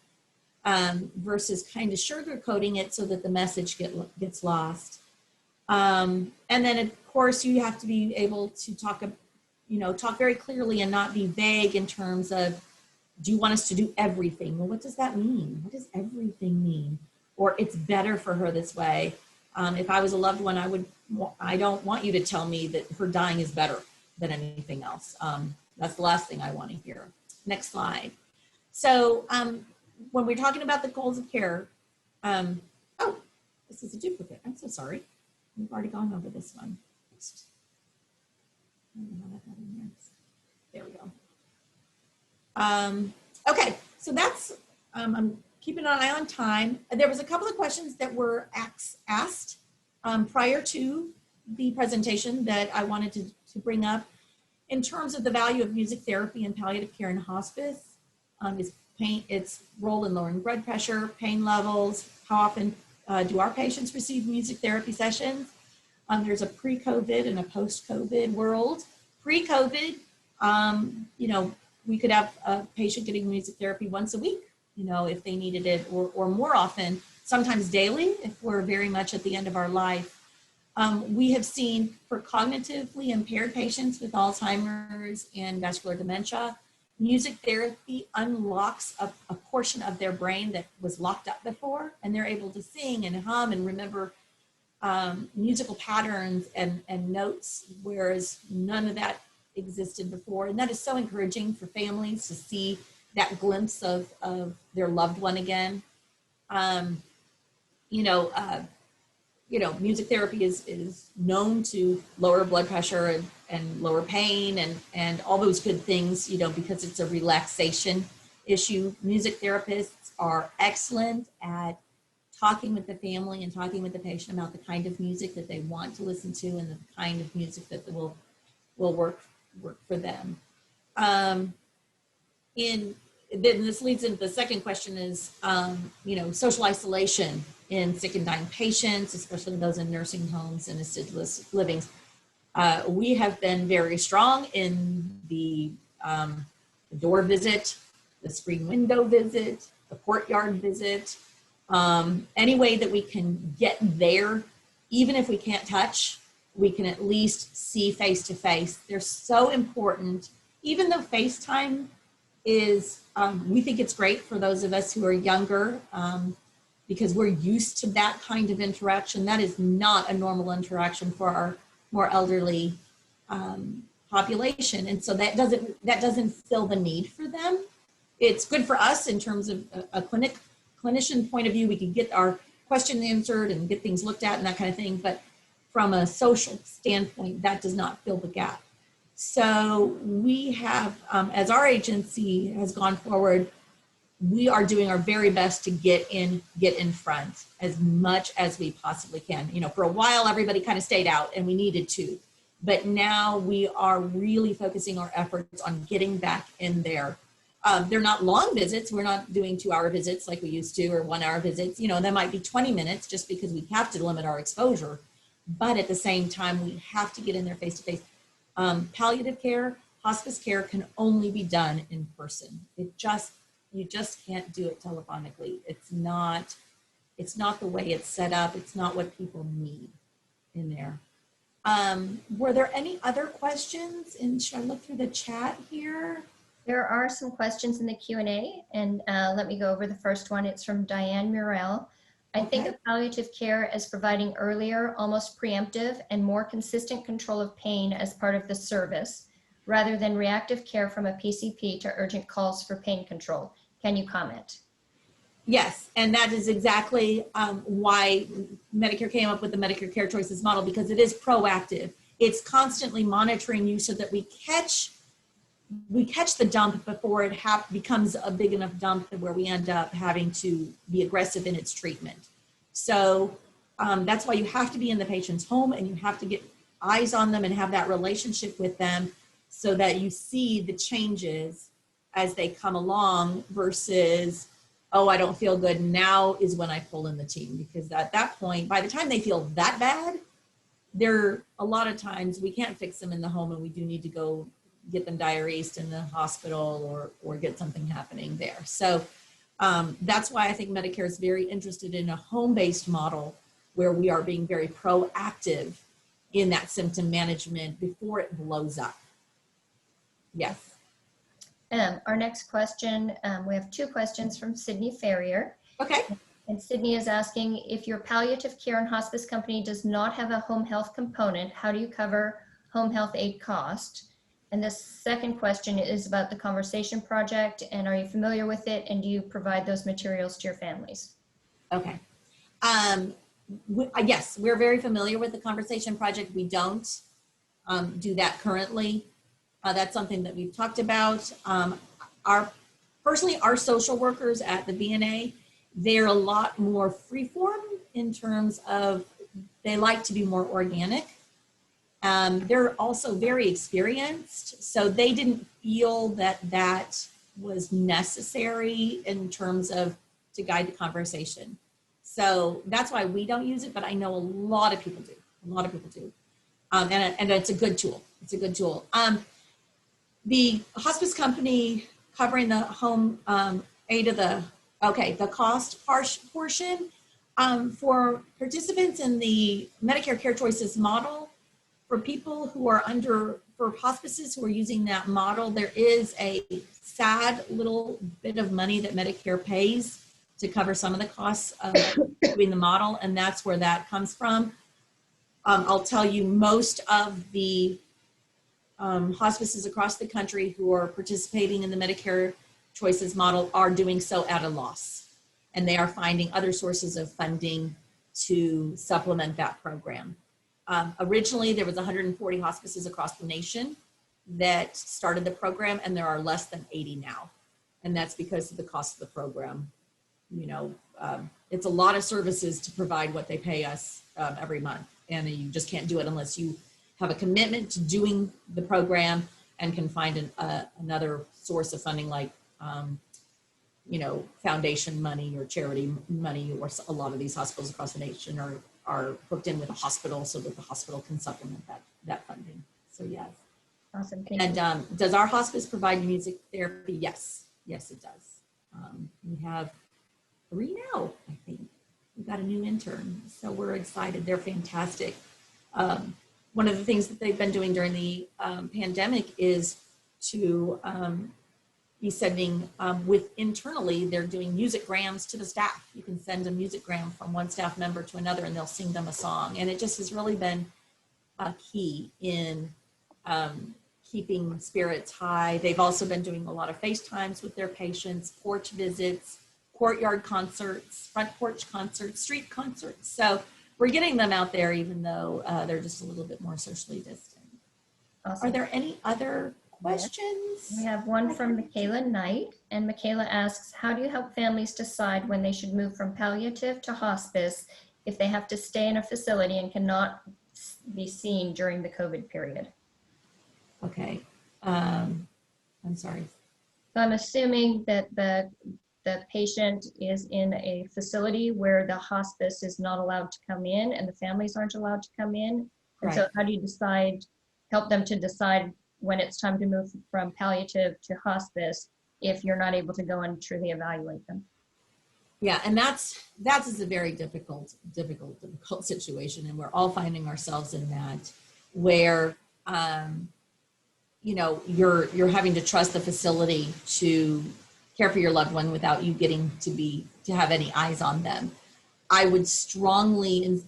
versus kind of sugarcoating it so that the message gets lost. And then of course you have to be able to talk very clearly and not be vague in terms of, do you want us to do everything? Well, what does that mean? What does everything mean? Or it's better for her this way. If I was a loved one, I don't want you to tell me that her dying is better than anything else. That's the last thing I want to hear. Next slide. So when we're talking about the goals of care, oh, this is a duplicate. I'm so sorry. We've already gone over this one. There we go. Okay, so that's, I'm keeping an eye on time. There was a couple of questions that were asked prior to the presentation that I wanted to bring up in terms of the value of music therapy and palliative care in hospice. Its role in lowering blood pressure, pain levels, how often do our patients receive music therapy sessions? There's a pre-COVID and a post-COVID world. Pre-COVID, you know, we could have a patient getting music therapy once a week, you know, if they needed it, or more often, sometimes daily, if we're very much at the end of our life. We have seen for cognitively impaired patients with Alzheimer's and vascular dementia, music therapy unlocks a portion of their brain that was locked up before, and they're able to sing and hum and remember musical patterns and notes, whereas none of that existed before. And that is so encouraging for families to see that glimpse of their loved one again. Music therapy is known to lower blood pressure and lower pain and all those good things, you know, because it's a relaxation issue. Music therapists are excellent at talking with the family and talking with the patient about the kind of music that they want to listen to and the kind of music that will work for them. Then this leads into the second question is, social isolation in sick and dying patients, especially those in nursing homes and assisted livings. We have been very strong in the door visit, the screen window visit, the courtyard visit, any way that we can get there, even if we can't touch, we can at least see face to face. They're so important, even though FaceTime is, we think it's great for those of us who are younger, because we're used to that kind of interaction. That is not a normal interaction for our more elderly population. And so that doesn't fill the need for them. It's good for us in terms of a clinician point of view. We can get our question answered and get things looked at and that kind of thing. But from a social standpoint, that does not fill the gap. So we have, as our agency has gone forward, we are doing our very best to get in front as much as we possibly can. You know, for a while, everybody kind of stayed out and we needed to, but now we are really focusing our efforts on getting back in there. They're not long visits. We're not doing 2-hour visits like we used to, or 1-hour visits. You know, that might be 20 minutes just because we have to limit our exposure. But at the same time, we have to get in there face to face. Palliative care, hospice care can only be done in person. You just can't do it telephonically. It's not the way it's set up. It's not what people need in there. Were there any other questions? And should I look through the chat here? There are some questions in the Q&A, and let me go over the first one. It's from Diane Murrell. I think of palliative care as providing earlier, almost preemptive, and more consistent control of pain as part of the service, rather than reactive care from a PCP to urgent calls for pain control. Can you comment? Yes, and that is exactly why Medicare came up with the Medicare Care Choices model, because it is proactive. It's constantly monitoring you so that we catch the dump before it becomes a big enough dump where we end up having to be aggressive in its treatment. So that's why you have to be in the patient's home, and you have to get eyes on them and have that relationship with them so that you see the changes as they come along versus, oh, I don't feel good, now is when I pull in the team. Because at that point, by the time they feel that bad, a lot of times we can't fix them in the home, and we do need to go get them diuresed in the hospital or get something happening there. So that's why I think Medicare is very interested in a home-based model where we are being very proactive in that symptom management before it blows up. Yes. Our next question, we have 2 questions from Sydney Ferrier. Okay. And Sydney is asking, if your palliative care and hospice company does not have a home health component, how do you cover home health aid cost? And the second question is about the Conversation Project, and are you familiar with it, and do you provide those materials to your families? Okay. Yes, we're very familiar with the Conversation Project. We don't do that currently. That's something that we've talked about. Personally, our social workers at the VNA, they're a lot more freeform in terms of they like to be more organic. They're also very experienced, so they didn't feel that was necessary in terms of to guide the conversation. So that's why we don't use it, but I know a lot of people do. A lot of people do. And it's a good tool. It's a good tool. The hospice company covering the home aid of the cost portion for participants in the Medicare Care Choices model. For people who are for hospices who are using that model, there is a sad little bit of money that Medicare pays to cover some of the costs of doing the model, and that's where that comes from. I'll tell you, most of the hospices across the country who are participating in the Medicare Choices model are doing so at a loss, and they are finding other sources of funding to supplement that program. Originally, there was 140 hospices across the nation that started the program, and there are less than 80 now. And that's because of the cost of the program. You know, it's a lot of services to provide what they pay us every month. And you just can't do it unless you have a commitment to doing the program and can find another source of funding like, you know, foundation money or charity money, or a lot of these hospitals across the nation are hooked in with a hospital so that the hospital can supplement that funding. So yes. Awesome. Thank you. And does our hospice provide music therapy? Yes. Yes, it does. We have 3 now, I think. We've got a new intern, so we're excited. They're fantastic. One of the things that they've been doing during the pandemic is to be sending internally, they're doing musicgrams to the staff. You can send a musicgram from one staff member to another and they'll sing them a song. And it just has really been key in keeping spirits high. They've also been doing a lot of FaceTimes with their patients, porch visits, courtyard concerts, front porch concerts, street concerts. So we're getting them out there, even though they're just a little bit more socially distant. Awesome. Are there any other questions? We have one from Michaela Knight, and Michaela asks, how do you help families decide when they should move from palliative to hospice if they have to stay in a facility and cannot be seen during the COVID period? Okay, I'm sorry. So I'm assuming that the patient is in a facility where the hospice is not allowed to come in and the families aren't allowed to come in. And so Right. how do you help them to decide when it's time to move from palliative to hospice if you're not able to go and truly evaluate them? Yeah, and that's is a very difficult situation, and we're all finding ourselves in that, where you know, you're having to trust the facility to care for your loved one without you getting to have any eyes on them. I would strongly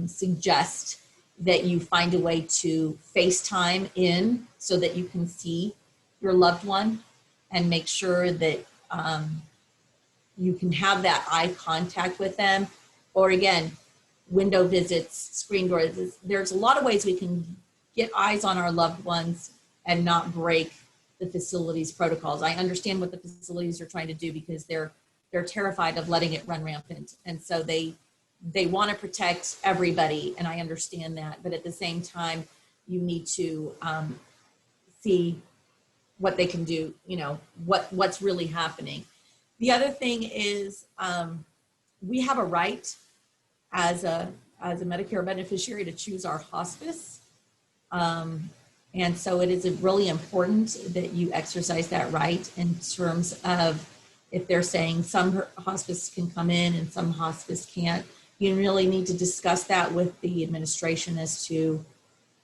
suggest that you find a way to FaceTime in so that you can see your loved one and make sure that you can have that eye contact with them. Or again, window visits, screen doors. There's a lot of ways we can get eyes on our loved ones and not break the facility's protocols. I understand what the facilities are trying to do because they're terrified of letting it run rampant. And so they want to protect everybody, and I understand that. But at the same time, you need to see what they can do, you know, what's really happening. The other thing is we have a right as a Medicare beneficiary to choose our hospice. And so it is really important that you exercise that right in terms of if they're saying some hospice can come in and some hospice can't. You really need to discuss that with the administration as to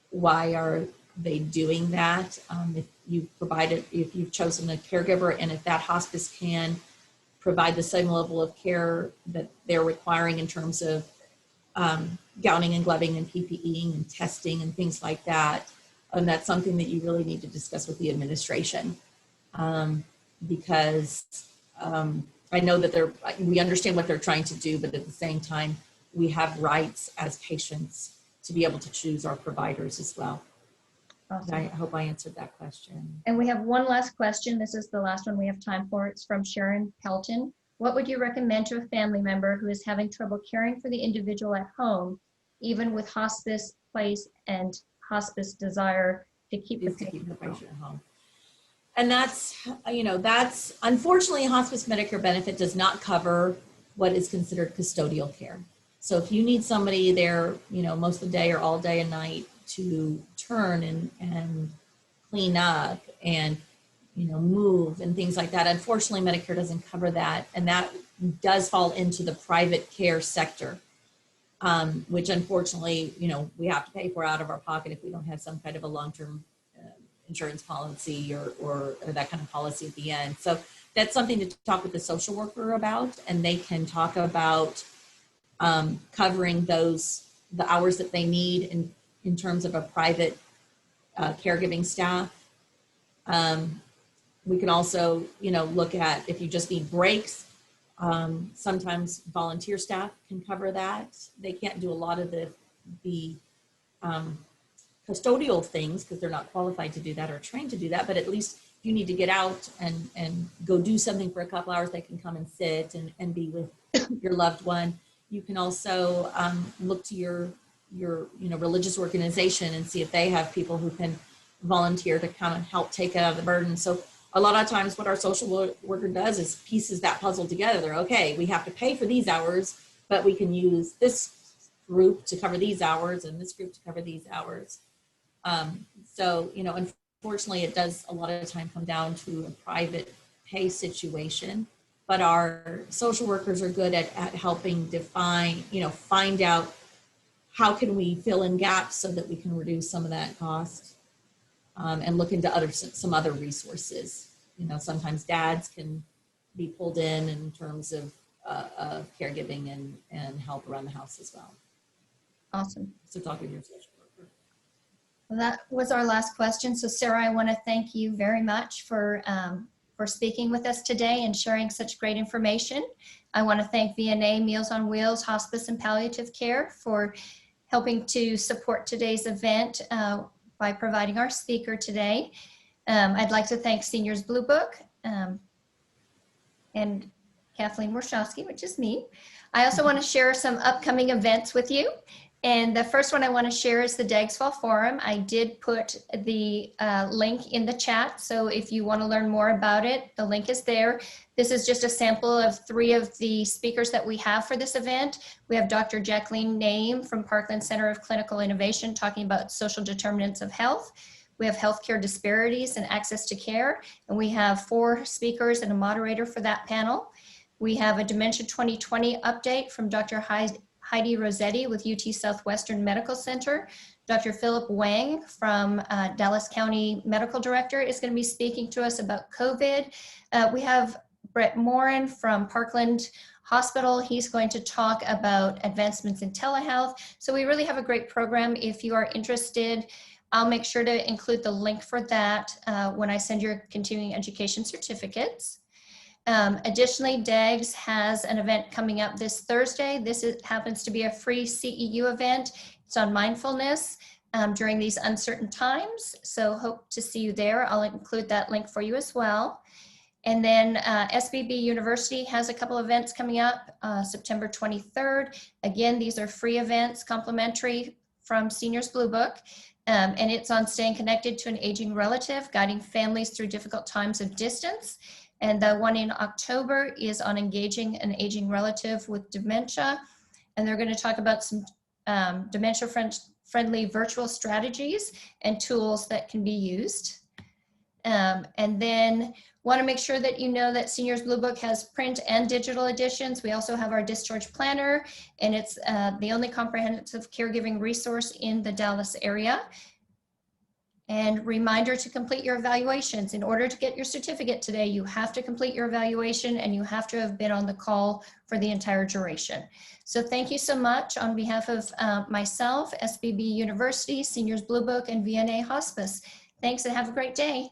why are they doing that. If you've chosen a caregiver and if that hospice can provide the same level of care that they're requiring in terms of gowning and gloving and PPEing and testing and things like that. And that's something that you really need to discuss with the administration because I know that we understand what they're trying to do, but at the same time, we have rights as patients to be able to choose our providers as well. Awesome. I hope I answered that question. And we have one last question. This is the last one we have time for. It's from Sharon Pelton. What would you recommend to a family member who is having trouble caring for the individual at home, even with hospice place and hospice desire to keep the patient at home? And that's unfortunately, hospice Medicare benefit does not cover what is considered custodial care. So if you need somebody there, you know, most of the day or all day and night to turn and clean up and, you know, move and things like that, unfortunately, Medicare doesn't cover that. And that does fall into the private care sector, which unfortunately, you know, we have to pay for out of our pocket if we don't have some kind of a long-term insurance policy or that kind of policy at the end. So that's something to talk with the social worker about, and they can talk about covering the hours that they need in terms of a private caregiving staff. We can also, you know, look at if you just need breaks. Sometimes volunteer staff can cover that. They can't do a lot of the custodial things because they're not qualified to do that or trained to do that, but at least if you need to get out and go do something for a couple hours, they can come and sit and be with your loved one. You can also look to your religious organization and see if they have people who can volunteer to come and help take out the burden. So a lot of times what our social worker does is pieces that puzzle together. They're okay, we have to pay for these hours, but we can use this group to cover these hours and this group to cover these hours. So, you know, unfortunately it does a lot of the time come down to a private pay situation, but our social workers are good at helping define, you know, find out how can we fill in gaps so that we can reduce some of that cost and look into some other resources. You know, sometimes dads can be pulled in terms of caregiving and help around the house as well. Awesome. So talk with your social worker. That was our last question. So Sarah, I want to thank you very much for speaking with us today and sharing such great information. I want to thank VNA, Meals on Wheels, Hospice, and Palliative Care for helping to support today's event by providing our speaker today. I'd like to thank Seniors Blue Book and Kathleen Warshawsky, which is me. I also want to share some upcoming events with you. And the first one I want to share is the Dagsville Forum. I did put the link in the chat. So if you want to learn more about it, the link is there. This is just a sample of 3 of the speakers that we have for this event. We have Dr. Jacqueline Name from Parkland Center of Clinical Innovation talking about social determinants of health. We have healthcare disparities and access to care. And we have 4 speakers and a moderator for that panel. We have a Dementia 2020 update from Dr. Heidi Rossetti with UT Southwestern Medical Center. Dr. Philip Wang from Dallas County Medical Director is going to be speaking to us about COVID. We have Brett Morin from Parkland Hospital. He's going to talk about advancements in telehealth. So we really have a great program. If you are interested, I'll make sure to include the link for that when I send your continuing education certificates. Additionally, DAGS has an event coming up this Thursday. This happens to be a free CEU event. It's on mindfulness during these uncertain times. So hope to see you there. I'll include that link for you as well. And then SBB University has a couple events coming up September 23rd. Again, these are free events, complimentary from Seniors Blue Book. And it's on staying connected to an aging relative, guiding families through difficult times of distance. And the one in October is on engaging an aging relative with dementia. And they're going to talk about some dementia-friendly virtual strategies and tools that can be used. And then want to make sure that you know that Seniors Blue Book has print and digital editions. We also have our discharge planner, and it's the only comprehensive caregiving resource in the Dallas area. And reminder to complete your evaluations. In order to get your certificate today, you have to complete your evaluation and you have to have been on the call for the entire duration. So thank you so much on behalf of myself, SBB University, Seniors Blue Book, and VNA Hospice. Thanks and have a great day.